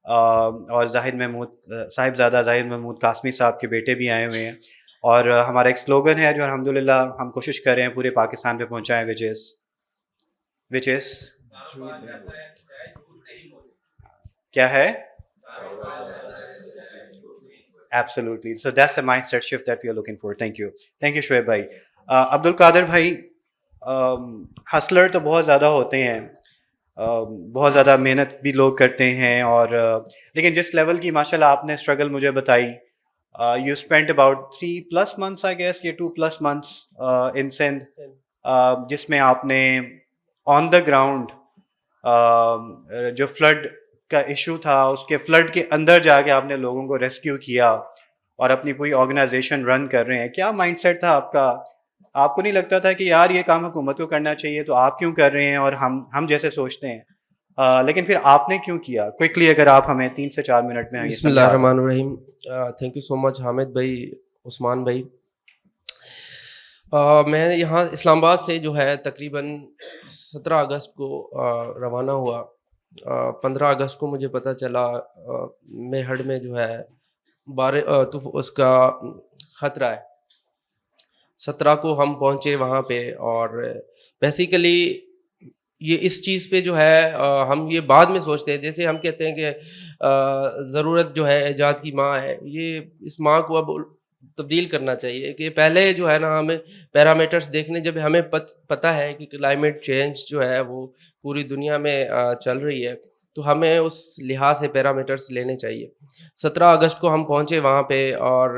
Speaker 3: اور صاحبزادہ زاہد محمود قاسمی صاحب کے بیٹے بھی آئے ہوئے ہیں. اور ہمارا ایک سلوگن ہے جو الحمدللہ ہم کوشش کر رہے ہیں پورے پاکستان پہ پہنچائیں، وچ از کیا ہے؟ Absolutely. So that's a mindset shift that we are looking for. Thank you. Thank you, Shoaib bhai. عبد القادر بھائی, ہسلر تو بہت زیادہ ہوتے ہیں, بہت زیادہ محنت بھی لوگ کرتے ہیں, اور لیکن جس لیول کی ماشاءاللہ آپ نے اسٹرگل مجھے بتائی, you spend about 3+ months I guess, یہ 2+ months ان سندھ, جس میں آپ نے آن دا گراؤنڈ جو فلڈ کا ایشو تھا, اس کے فلڈ کے اندر جا کے آپ نے لوگوں کو ریسکیو کیا اور اپنی پوری آرگنائزیشن رن کر رہے ہیں. کیا مائنڈ سیٹ تھا آپ کا؟ آپ کو نہیں لگتا تھا کہ یار یہ کام حکومت کو کرنا چاہیے, تو آپ کیوں کر رہے ہیں اور ہم جیسے سوچتے ہیں, لیکن پھر آپ نے کیوں کیا؟ کوئکلی اگر آپ ہمیں 3 سے 4 منٹ میں.
Speaker 5: بسم اللہ الرحمن الرحیم. تھینک یو سو مچ حامد بھائی, عثمان بھائی. میں یہاں اسلام آباد سے جو ہے تقریباً 17 اگست کو روانہ ہوا. 15 اگست کو مجھے پتہ چلا میہڑ میں جو ہے اس کا خطرہ ہے. 17 کو ہم پہنچے وہاں پہ, اور بیسیکلی یہ اس چیز پہ جو ہے ہم یہ بعد میں سوچتے ہیں, جیسے ہم کہتے ہیں کہ ضرورت جو ہے ایجاد کی ماں ہے, یہ اس ماں کو اب تبدیل کرنا چاہیے کہ پہلے جو ہے نا ہمیں پیرامیٹرز دیکھنے, جب ہمیں پتہ ہے کہ کلائمیٹ چینج جو ہے وہ پوری دنیا میں چل رہی ہے, تو ہمیں اس لحاظ سے پیرامیٹرز لینے چاہیے. 17 اگست کو ہم پہنچے وہاں پہ, اور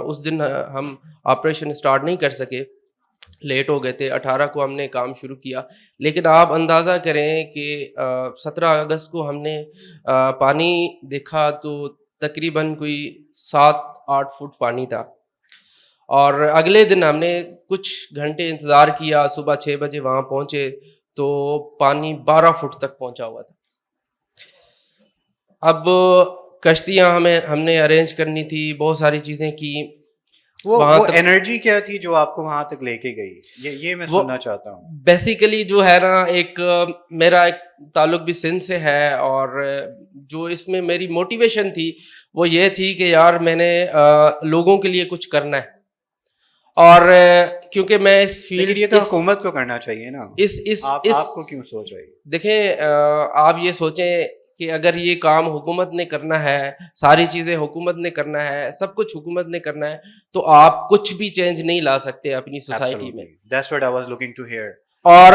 Speaker 5: اس دن ہم آپریشن اسٹارٹ نہیں کر سکے, لیٹ ہو گئے تھے. 18 کو ہم نے کام شروع کیا, لیکن آپ اندازہ کریں کہ 17 اگست کو ہم نے پانی دیکھا تو تقریباً کوئی 7-8 فٹ پانی تھا, اور اگلے دن ہم نے کچھ گھنٹے انتظار کیا, صبح 6 بجے وہاں پہنچے تو پانی 12 فٹ تک پہنچا ہوا تھا. اب کشتیاں ہم نے ارینج کرنی تھی, بہت ساری چیزیں کی.
Speaker 3: وہ انرجی کیا تھی جو آپ کو وہاں تک لے کے گئی, یہ میں سننا چاہتا ہوں.
Speaker 5: بیسیکلی جو ہے نا, میرا ایک تعلق بھی سندھ سے ہے, اور جو اس میں میری موٹیویشن تھی وہ یہ تھی کہ یار میں نے لوگوں کے لیے کچھ کرنا ہے, اور کیونکہ میں اس فیلڈ,
Speaker 3: یہ تو حکومت کو کرنا چاہیے نا, آپ کو کیوں سوچ رہی؟
Speaker 5: دیکھیں آپ یہ سوچیں کہ اگر یہ کام حکومت نے کرنا ہے, ساری چیزیں حکومت نے کرنا ہے, سب کچھ حکومت نے کرنا ہے, تو آپ کچھ بھی چینج نہیں لا سکتے اپنی سوسائٹی میں.
Speaker 3: That's what I was looking to hear.
Speaker 5: اور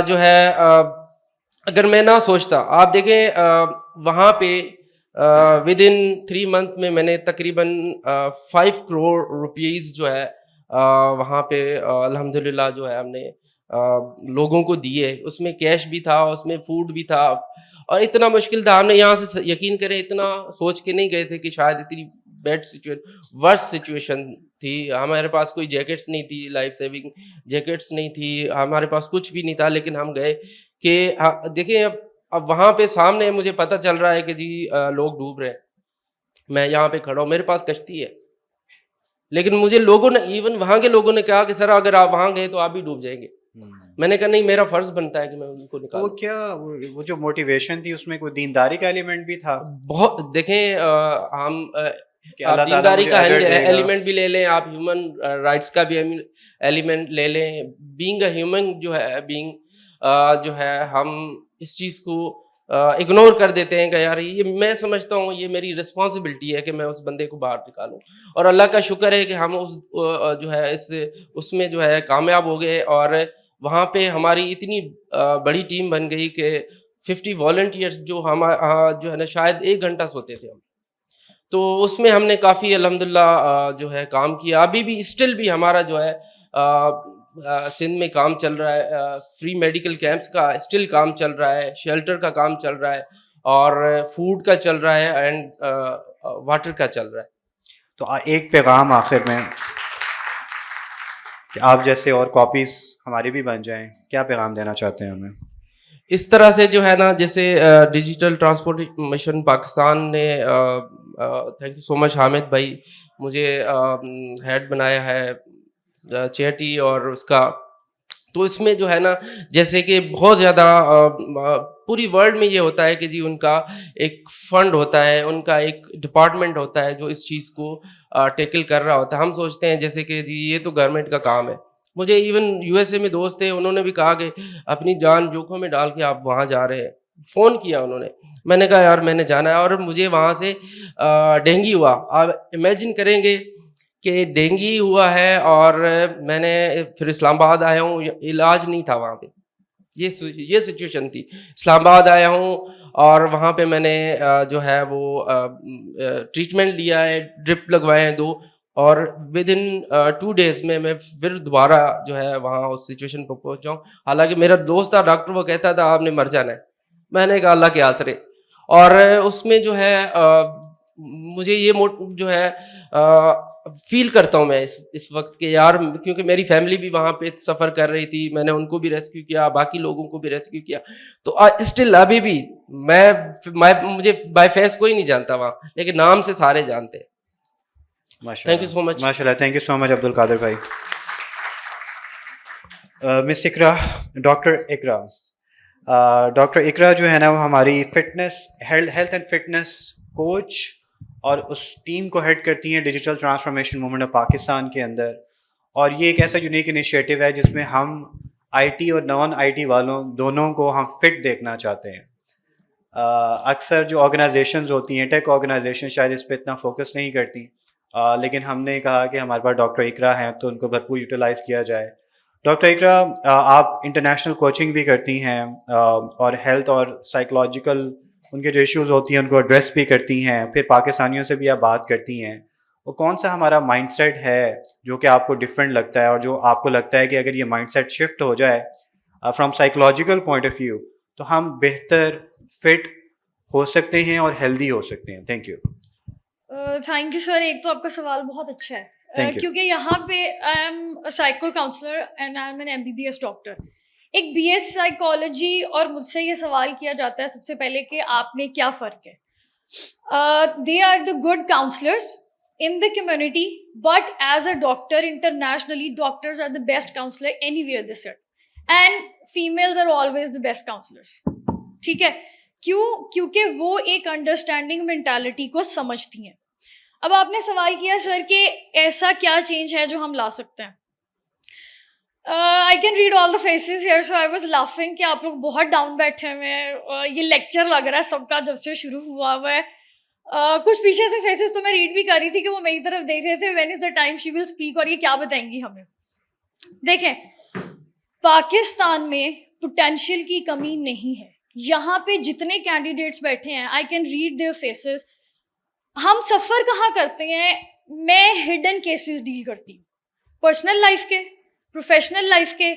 Speaker 5: جو ہے اگر میں نہ سوچتا, آپ دیکھیں وہاں پہ ود ان 3 months میں نے تقریباً 5 کروڑ روپیز جو ہے وہاں پہ الحمدللہ جو ہے ہم نے لوگوں کو دیے. اس میں کیش بھی تھا, اس میں فوڈ بھی تھا, اور اتنا مشکل تھا. ہم نے یہاں سے یقین کریں اتنا سوچ کے نہیں گئے تھے کہ شاید اتنی بیڈ ورس سچویشن تھی. ہمارے پاس کوئی جیکٹس نہیں تھی, لائف سیونگ جیکٹس نہیں تھی, ہمارے پاس کچھ بھی نہیں تھا, لیکن ہم گئے کہ دیکھیں اب وہاں پہ سامنے مجھے پتہ چل رہا ہے کہ جی لوگ ڈوب رہے ہیں, میں یہاں پہ کھڑا ہوں, میرے پاس کشتی ہے, لیکن مجھے لوگوں نے, ایون وہاں کے لوگوں نے کہا کہ سر اگر آپ وہاں گئے تو آپ بھی ڈوب جائیں گے. میں نے کہا نہیں, میرا فرض بنتا ہے کہ میں ان کو نکالوں.
Speaker 3: وہ کیا وہ جو موٹیویشن تھی اس میں کوئی دینداری کا ایلیمنٹ بھی تھا؟
Speaker 5: بہت. دیکھیں ہم دینداری کا ایلیمنٹ بھی لے لیں, آپ ہیومن رائٹس کا بھی ایلیمنٹ لے لیں, بینگ اے ہیومن جو ہے, جو ہے ہم اس چیز کو اگنور کر دیتے ہیں کہ یار یہ, میں سمجھتا ہوں یہ میری رسپانسبلٹی ہے کہ میں اس بندے کو باہر نکالوں, اور اللہ کا شکر ہے کہ ہم اس جو ہے اس میں جو ہے کامیاب ہو گئے. اور وہاں پہ ہماری اتنی بڑی ٹیم بن گئی کہ 50 والنٹیئرس جو جو ہے نا شاید 1 گھنٹہ سوتے تھے ہم, تو اس میں ہم نے کافی الحمدللہ جو ہے کام کیا. ابھی بھی اسٹل بھی ہمارا جو ہے سندھ میں کام چل رہا ہے, فری میڈیکل کیمپس کا اسٹل کام چل رہا ہے, شیلٹر کا کام چل رہا ہے, اور فوڈ کا چل رہا ہے, اینڈ واٹر کا چل رہا ہے.
Speaker 3: تو ایک پیغام آخر میں کہ آپ جیسے اور کاپیز ہماری بھی بن جائیں, کیا پیغام دینا چاہتے ہیں ہمیں؟
Speaker 5: اس طرح سے جو ہے نا, جیسے ڈیجیٹل ٹرانسفارمیشن پاکستان نے, تھینک یو سو مچ حامد بھائی, مجھے ہیڈ بنایا ہے چیٹی اور اس کا, تو اس میں جو ہے نا جیسے کہ بہت زیادہ پوری ورلڈ میں یہ ہوتا ہے کہ جی ان کا ایک فنڈ ہوتا ہے, ان کا ایک ڈپارٹمنٹ ہوتا ہے جو اس چیز کو ٹیکل کر رہا ہوتا ہے. ہم سوچتے ہیں جیسے کہ جی یہ تو گورنمنٹ کا کام ہے. مجھے ایون USA میں دوست تھے, انہوں نے بھی کہا کہ اپنی جان جوکھوں میں ڈال کے آپ وہاں جا رہے ہیں, فون کیا انہوں نے, میں نے کہا یار میں نے جانا ہے, اور مجھے وہاں سے ڈینگی ہوا. آپ امیجن کریں گے کہ ڈینگی ہوا ہے اور میں نے پھر اسلام آباد آیا ہوں, علاج نہیں تھا وہاں پہ, یہ سچویشن تھی. اسلام آباد آیا ہوں اور وہاں پہ میں نے جو ہے وہ ٹریٹمنٹ لیا ہے, ڈرپ لگوائے ہیں 2, اور ود ان 2 days میں پھر دوبارہ جو ہے وہاں اس سچویشن پہ پہنچا ہوں. حالانکہ میرا دوست تھا ڈاکٹر, وہ کہتا تھا آپ نے مر جانا ہے. میں نے کہا اللہ کے آسرے. اور اس میں جو ہے مجھے یہ جو ہے فیل کرتا ہوں میں اس وقت کہ یار, کیونکہ میری فیملی بھی وہاں پہ سفر کر رہی تھی, میں نے ان کو بھی ریسکیو کیا, باقی لوگوں کو بھی ریسکیو کیا. تو اسٹل ابھی بھی مجھے بائی فیس کوئی نہیں جانتا وہاں, لیکن نام سے سارے جانتے ہیں. تھینک یو سو مچ.
Speaker 3: ماشاء اللہ, تھینک یو سو مچ عبد القادر بھائی. مس اقرا, ڈاکٹر اقرا جو ہے نا وہ ہماری fitness health and fitness coach اور اس ٹیم کو ہیڈ کرتی ہیں digital transformation movement of Pakistan کے اندر. اور یہ ایک ایسا یونیک انیشیٹو ہے جس میں ہم آئی ٹی اور نان آئی ٹی والوں دونوں کو ہم فٹ دیکھنا چاہتے ہیں. اکثر جو آرگنائزیشنز ہوتی ہیں, ٹیک آرگنائزیشن شاید اس پہ اتنا فوکس نہیں کرتی, لیکن ہم نے کہا کہ ہمارے پاس ڈاکٹر اقرا ہیں تو ان کو بھرپور یوٹیلائز کیا جائے. ڈاکٹر اقرا, آپ انٹرنیشنل کوچنگ بھی کرتی ہیں اور ہیلتھ اور سائیکولوجیکل ان کے جو ایشوز ہوتی ہیں ان کو ایڈریس بھی کرتی ہیں, پھر پاکستانیوں سے بھی آپ بات کرتی ہیں. وہ کون سا ہمارا مائنڈ سیٹ ہے جو کہ آپ کو ڈفرینٹ لگتا ہے, اور جو آپ کو لگتا ہے کہ اگر یہ مائنڈ سیٹ شفٹ ہو جائے from psychological point of view تو ہم بہتر فٹ ہو سکتے ہیں اور ہیلدی ہو سکتے ہیں؟ Thank you.
Speaker 6: Thank you sir. ایک تو آپ کا سوال بہت اچھا ہے, کیونکہ یہاں پہ I am psycho counsellor and I am an MBBS doctor. ایک BS سائیکالوجی, اور مجھ سے یہ سوال کیا جاتا ہے سب سے پہلے کہ آپ میں کیا فرق ہے. They are the good counsellors in the community, but as a doctor internationally, doctors are the best counselor anywhere they sit, and females are always the best counselors. ٹھیک ہے, کیونکہ وہ ایک انڈرسٹینڈنگ مینٹالٹی کو سمجھتی ہیں. اب آپ نے سوال کیا سر کہ ایسا کیا چینج ہے جو ہم لا سکتے ہیں. I can read all the faces here, so I was laughing کہ آپ لوگ بہت ڈاؤن بیٹھے ہوئے ہیں. یہ لیکچر لگ رہا ہے سب کا جب سے شروع ہوا ہوا ہے. کچھ پیچھے سے فیسز تو میں ریڈ بھی کر رہی تھی کہ وہ میری طرف دیکھ رہے تھے, when is the time she will speak, اور یہ کیا بتائیں گی ہمیں. دیکھیں, پاکستان میں پوٹینشیل کی کمی نہیں ہے. یہاں پہ جتنے کینڈیڈیٹس بیٹھے ہیں, I can read their faces. ہم سفر کہاں کرتے ہیں؟ میں ہڈن کیسز ڈیل کرتی ہوں, پرسنل لائف کے, پروفیشنل لائف کے.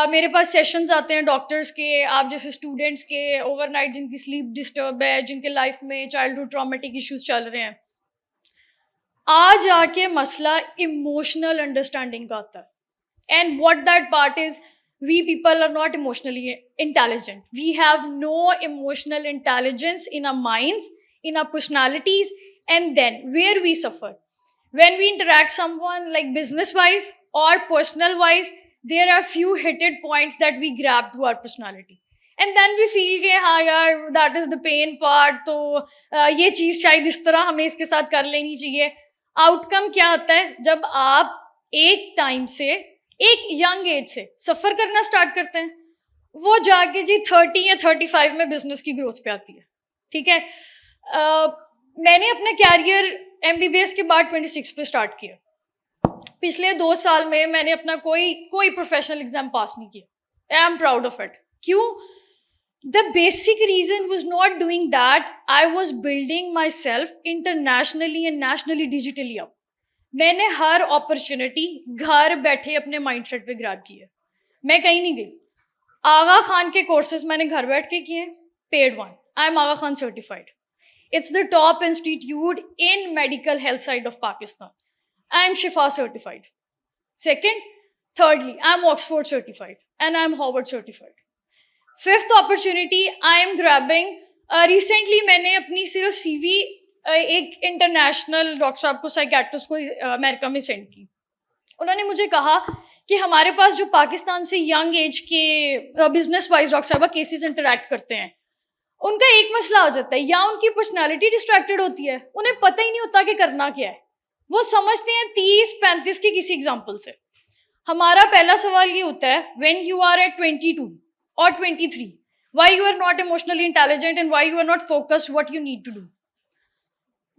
Speaker 6: میرے پاس سیشنز آتے ہیں ڈاکٹرز کے, آپ جیسے اسٹوڈنٹس کے, اوور نائٹ جن کی سلیپ ڈسٹرب ہے, جن کے لائف میں چائلڈہڈ ٹرامیٹک ایشوز چل رہے ہیں. آج آ کے مسئلہ ایموشنل انڈرسٹینڈنگ کا آتا ہے. And what that part is, we people are not emotionally intelligent. We have no emotional intelligence in our minds, in our personalities, and then where we suffer. When we interact someone like business wise or personal wise, there are few hitted points that we grab to our personality. And then we feel کہ ہاں یار that is the pain part, تو یہ چیز شاید اس طرح ہمیں اس کے ساتھ کر لینی چاہیے. آؤٹ کم کیا آتا ہے جب آپ ایک ٹائم سے, ایک ینگ ایج سے سفر کرنا اسٹارٹ کرتے ہیں, وہ جا کے جی 30 یا 35 میں بزنس کی گروتھ پہ آتی ہے. ٹھیک ہے, میں نے اپنا کیریئر MBBS کے بعد 26 پہ اسٹارٹ کیا. پچھلے 2 سال میں نے اپنا کوئی پروفیشنل ایگزام پاس نہیں کیا. I am proud of it. کیوں؟ The basic reason was not doing that, I was building myself internationally and nationally digitally up. میں نے ہر اپرچونیٹی گھر بیٹھے اپنے مائنڈ سیٹ پہ گراب کی ہے. میں کہیں نہیں گئی. آغا خان کے کورسز میں نے گھر بیٹھ کے کیے, paid one. I am Aga Khan certified. It's the top institute in medical health side of Pakistan. I am Shifa certified. Second, thirdly I am Oxford certified and I am Harvard certified. Fifth opportunity I am grabbing. Recently میں نے اپنی صرف CV ایک international doctor صاحب کو, psychiatrist کو امریکہ میں send کی. انہوں نے مجھے کہا کہ ہمارے پاس جو پاکستان سے ینگ ایج کے بزنس وائز ڈاکٹر صاحبہ کیسز انٹریکٹ کرتے ہیں, ان کا ایک مسئلہ آ جاتا ہے, یا ان کی پرسنالٹی ڈسٹریکٹڈ ہوتی ہے, انہیں پتہ ہی نہیں ہوتا کہ کرنا کیا ہے. وہ سمجھتے ہیں 30-35 کی کسی ایگزامپل سے. ہمارا پہلا سوال یہ ہوتا ہے, وین یو آر ایٹ 22 اور 23, why you are not emotionally intelligent and why you are not focused what you need to do.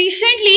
Speaker 6: recently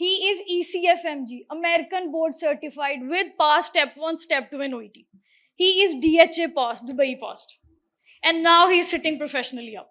Speaker 6: He is ECFMG, American Board Certified with pass step 1, step 2 and OET. He is DHA pass, Dubai passed. And now he is sitting professionally up.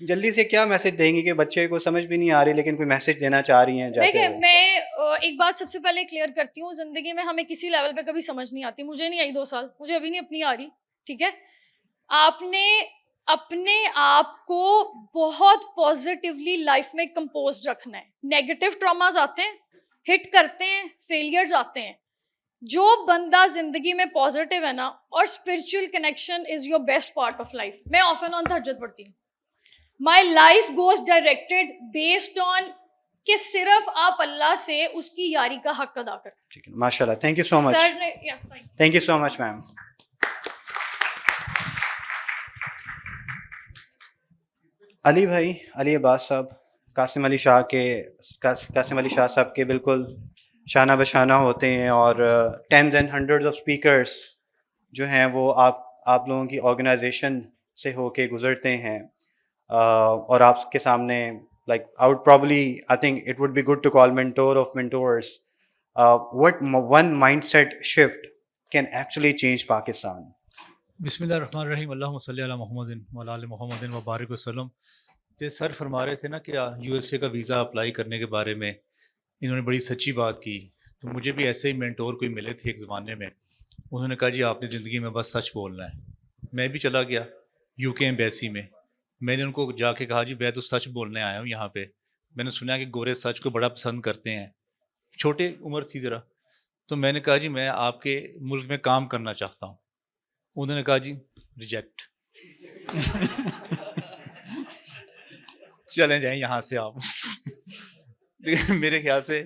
Speaker 3: جلدی سے کیا message دیں گی کہ بچے کو سمجھ بھی نہیں آ رہی لیکن کوئی میسج دینا چاہ رہی ہیں جاتے
Speaker 6: دیکھیں
Speaker 3: ہوئے؟
Speaker 6: میں ایک بات سب سے پہلے کلیئر کرتی ہوں, زندگی میں ہمیں کسی لیول پہ کبھی سمجھ نہیں آتی. مجھے نہیں آئی 2 سال, مجھے ابھی نہیں اپنی آ رہی, ٹھیک ہے. آپ نے اپنے آپ کو بہت پازیٹیولی لائف میں کمپوزڈ رکھنا ہے. نیگیٹو ٹراماز آتے ہیں, ہٹ کرتے ہیں, فیلئرز آتے ہیں. جو بندہ زندگی میں پازیٹیو ہے نا, اور spiritual connection is your best part of life. میں آف اینڈ آن تہجد پڑھتی ہوں. My life goes directed based on کہ صرف آپ اللہ سے اس کی یاری کا حق ادا کریں.
Speaker 3: ٹھیک ہے, ماشاء اللہ, تھینک یو سو مچ,
Speaker 6: سر نے یس
Speaker 3: تھینک یو سو مچ میم. علی بھائی, علی عباس صاحب قاسم علی شاہ صاحب کے بالکل شانہ بشانہ ہوتے ہیں, اور tens and hundreds of speakers جو ہیں وہ آپ لوگوں کی آرگنائزیشن سے ہو کے گزرتے ہیں, اور آپ کے سامنے like I would probably, I think it would be good to call mentor of mentors. What one mindset shift can actually change Pakistan?
Speaker 7: بسم اللہ الرحمن الرحیم. اللہم صلی علی محمد وعلی آل محمد وبارک وسلم. جیسے سر فرما رہے تھے نا کہ یو ایس اے کا ویزا اپلائی کرنے کے بارے میں انہوں نے بڑی سچی بات کی. تو مجھے بھی ایسے ہی مینٹور کوئی ملے تھے ایک زمانے میں, انہوں نے کہا جی آپ نے زندگی میں بس سچ بولنا ہے. میں بھی چلا گیا یو کے ایمبیسی میں نے ان کو جا کے کہا جی میں تو سچ بولنے آیا ہوں یہاں پہ. میں نے سنا کہ گورے سچ کو بڑا پسند کرتے ہیں. چھوٹے عمر تھی ذرا, تو میں نے کہا جی میں آپ کے ملک میں کام کرنا چاہتا ہوں. انہوں نے کہا جی ریجیکٹ. چلیں جائیں یہاں سے آپ. میرے خیال سے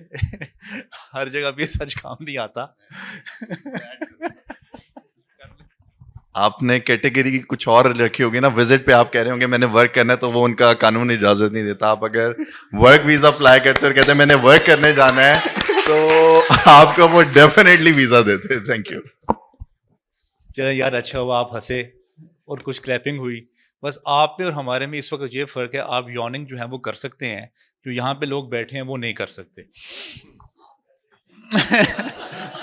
Speaker 7: ہر جگہ بھی سچ کام نہیں آتا.
Speaker 4: آپ نے کیٹیگری کچھ اور رکھی ہوگی نا, وزٹ پہ آپ کہہ رہے ہوں گے میں نے ورک کرنا ہے, تو وہ ان کا قانون اجازت نہیں دیتا. آپ اگر ورک ویزا اپلائی کرتے اور کہتے ہیں میں نے ورک کرنے جانا ہے, تو آپ کو وہ ڈیفینیٹلی ویزا دیتے. Thank you.
Speaker 7: چلیں یار اچھا ہوا آپ ہنسے اور کچھ کلیپنگ ہوئی. بس آپ میں اور ہمارے میں اس وقت یہ فرق ہے, آپ یوننگ جو ہے وہ کر سکتے ہیں, جو یہاں پہ لوگ بیٹھے ہیں وہ نہیں کر سکتے.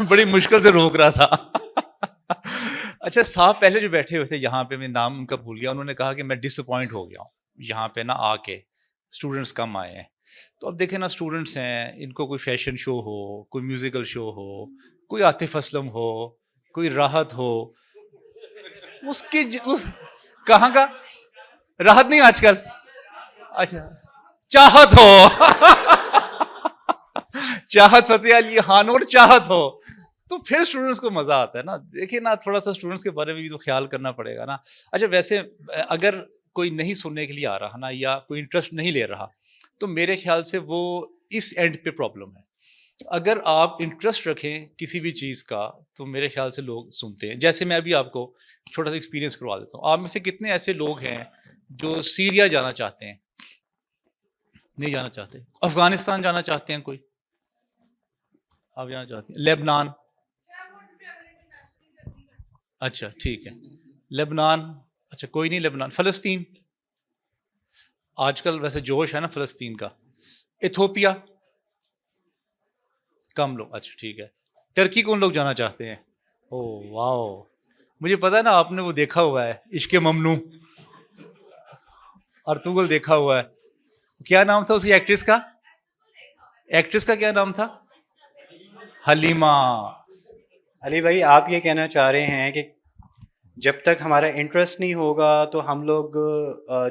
Speaker 7: بڑی مشکل سے روک رہا تھا. اچھا صاحب پہلے جو بیٹھے ہوئے تھے یہاں پہ, میں نام ان کا بھول گیا, انہوں نے کہا کہ میں ڈس اپوائنٹ ہو گیا ہوں یہاں پہ نا آ کے, اسٹوڈنٹس کم آئے ہیں. تو اب دیکھیں نا اسٹوڈنٹس ہیں, ان کو کوئی فیشن شو ہو, کوئی میوزیکل شو ہو, کوئی عاطف اسلم ہو, کوئی راحت ہو, اس کی کہاں کا راحت نہیں آج کل, اچھا چاہت ہو, چاہت فتح علی خان اور چاہت ہو, تو پھر اسٹوڈنٹس کو مزہ آتا ہے نا. دیکھیں نا تھوڑا سا اسٹوڈنٹس کے بارے میں بھی تو خیال کرنا پڑے گا نا. اچھا ویسے اگر کوئی نہیں سننے کے لیے آ رہا نا, یا کوئی انٹرسٹ نہیں لے رہا, تو میرے خیال سے وہ اس اینڈ پہ پرابلم ہے. اگر آپ انٹرسٹ رکھیں کسی بھی چیز کا, تو میرے خیال سے لوگ سنتے ہیں. جیسے میں ابھی آپ کو چھوٹا سا ایکسپیرینس کروا دیتا ہوں. آپ میں سے کتنے ایسے لوگ ہیں جو سیریا جانا چاہتے ہیں؟ نہیں جانا چاہتے. افغانستان جانا چاہتے ہیں کوئی؟ آپ جانا چاہتے ہیں. لیبنان, اچھا ٹھیک ہے, لیبنان, اچھا کوئی نہیں لیبنان. فلسطین, آج کل ویسے جوش ہے نا فلسطین کا. ایتھوپیا, کم لوگ, اچھا ٹھیک ہے. ٹرکی کون لوگ جانا چاہتے ہیں؟ او واو, مجھے پتا ہے نا آپ نے وہ دیکھا ہوا ہے عشق ممنوع, ارطغرل دیکھا ہوا ہے. کیا نام تھا اسی ایکٹریس کا؟ ایکٹریس کا کیا نام تھا؟ حلیمہ.
Speaker 3: علی بھائی آپ یہ کہنا چاہ رہے ہیں کہ جب تک ہمارا انٹرسٹ نہیں ہوگا تو ہم لوگ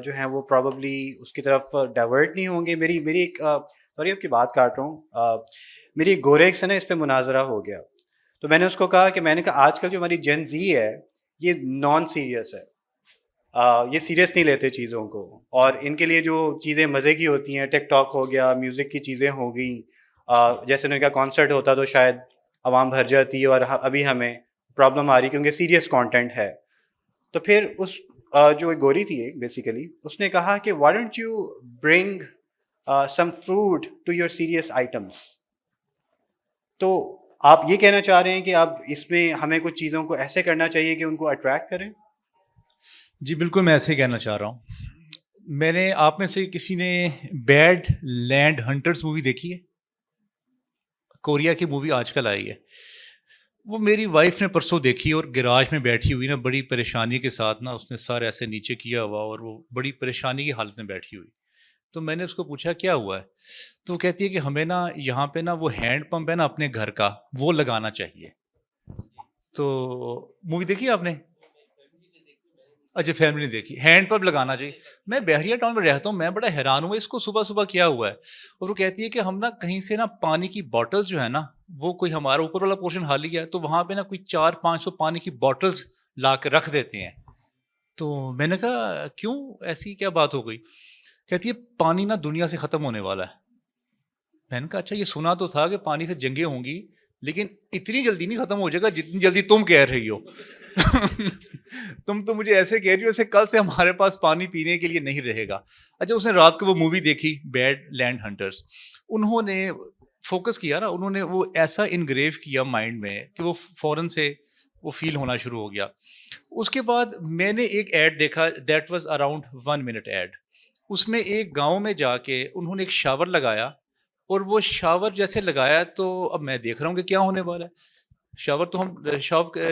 Speaker 3: جو ہیں وہ پرابیبلی اس کی طرف ڈائیورٹ نہیں ہوں گے. میری ایک سوری آپ کی بات کاٹ رہا ہوں, میری ایک گورے سے نا اس پہ مناظرہ ہو گیا. تو میں نے اس کو کہا کہ میں نے کہا آج کل جو ہماری جین زی ہے یہ نان سیریس ہے, یہ سیریس نہیں لیتے چیزوں کو, اور ان کے لیے جو چیزیں مزے کی ہوتی ہیں, ٹک ٹاک ہو گیا, میوزک کی چیزیں ہو گئیں, جیسے ان کا کانسرٹ ہوتا تو شاید عوام بھر جاتی, اور ابھی ہمیں پرابلم آ رہی کیونکہ سیریس کانٹینٹ ہے. تو پھر اس جو ایک گوری تھی بیسیکلی, اس نے کہا کہ why don't you bring some fruit to your series items. تو آپ یہ کہنا چاہ رہے ہیں کہ آپ اس میں ہمیں کچھ چیزوں کو ایسے کرنا چاہیے کہ ان کو اٹریکٹ کریں؟
Speaker 7: جی بالکل, میں ایسے ہی کہنا چاہ رہا ہوں. میں نے, آپ میں سے کسی نے بیڈ لینڈ ہنٹرز مووی دیکھی ہے؟ کوریا کی مووی آج کل آئی ہے. وہ میری وائف نے پرسوں دیکھی اور گراج میں بیٹھی ہوئی نا بڑی پریشانی کے ساتھ نا اس نے سر ایسے نیچے کیا ہوا اور وہ بڑی پریشانی کی حالت میں بیٹھی ہوئی. تو میں نے اس کو پوچھا کیا ہوا ہے, تو وہ کہتی ہے کہ ہمیں نا یہاں پہ نا وہ ہینڈ پمپ ہے نا اپنے گھر کا وہ لگانا چاہیے. تو مووی دیکھی آپ نے؟ اچھا فیملی نے دیکھی. ہینڈ پمپ لگانا چاہیے. میں بحریہ ٹاؤن میں رہتا ہوں, میں بڑا حیران ہوں اس کو صبح صبح کیا ہوا ہے. اور وہ کہتی ہے کہ ہم نا کہیں سے نا پانی کی بوٹلز جو ہے نا وہ کوئی ہمارا اوپر والا پورشن خالی ہے تو وہاں پہ نا کوئی 400-500 پانی کی بوٹلز لا کے رکھ دیتے ہیں. تو میں نے کہا کیوں, ایسی کیا بات ہو گئی؟ کہتی ہے پانی نا دنیا سے ختم ہونے والا ہے. میں نے کہا اچھا یہ سنا تو تھا کہ پانی سے جنگیں ہوں گی لیکن اتنی جلدی نہیں ختم ہو جائے گا جتنی جلدی تم کہہ رہی ہو. تم تو مجھے ایسے کہہ رہی ہو ایسے کل سے ہمارے پاس پانی پینے کے لیے نہیں رہے گا. اچھا اس نے رات کو وہ مووی دیکھی بیڈ لینڈ ہنٹرز. انہوں نے فوکس کیا نا, انہوں نے وہ ایسا انگریو کیا مائنڈ میں کہ وہ فوراً سے وہ فیل ہونا شروع ہو گیا. اس کے بعد میں نے ایک ایڈ دیکھا, that was around 1 minute ad. اس میں ایک گاؤں میں جا کے انہوں نے ایک شاور لگایا اور وہ شاور جیسے لگایا تو اب میں دیکھ رہا ہوں کہ کیا ہونے والا ہے. شاور تو ہم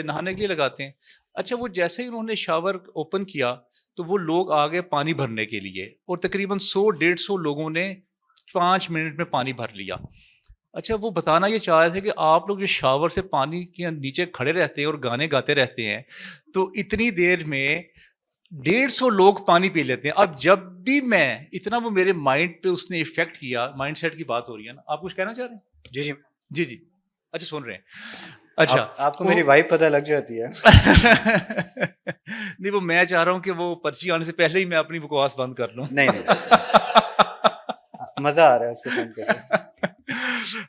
Speaker 7: نہانے کے لیے لگاتے ہیں. اچھا وہ جیسے ہی انہوں نے شاور اوپن کیا تو وہ لوگ آ گئے پانی بھرنے کے لیے اور تقریباً 100-150 لوگوں نے 5 منٹ میں پانی بھر لیا. اچھا وہ بتانا یہ چاہ رہے تھے کہ آپ لوگ جو شاور سے پانی کے نیچے کھڑے رہتے ہیں اور گانے گاتے رہتے ہیں تو اتنی دیر میں 150 لوگ پانی پی لیتے ہیں. اب جب بھی میں اتنا وہ میرے مائنڈ پہ اس نے افیکٹ کیا, مائنڈ سیٹ کی بات ہو رہی ہے نا, آپ کچھ کہنا چاہ رہے ہیں؟
Speaker 3: جی جی
Speaker 7: جی جی اچھا سن رہے ہیں. اچھا
Speaker 3: آپ کو میری وائف پتہ لگ جاتی ہے.
Speaker 7: نہیں وہ میں چاہ رہا ہوں کہ وہ پرچی آنے سے پہلے ہی میں اپنی بکواس بند کر لوں.
Speaker 3: نہیں مزہ آ رہا ہے اس کو سن کے.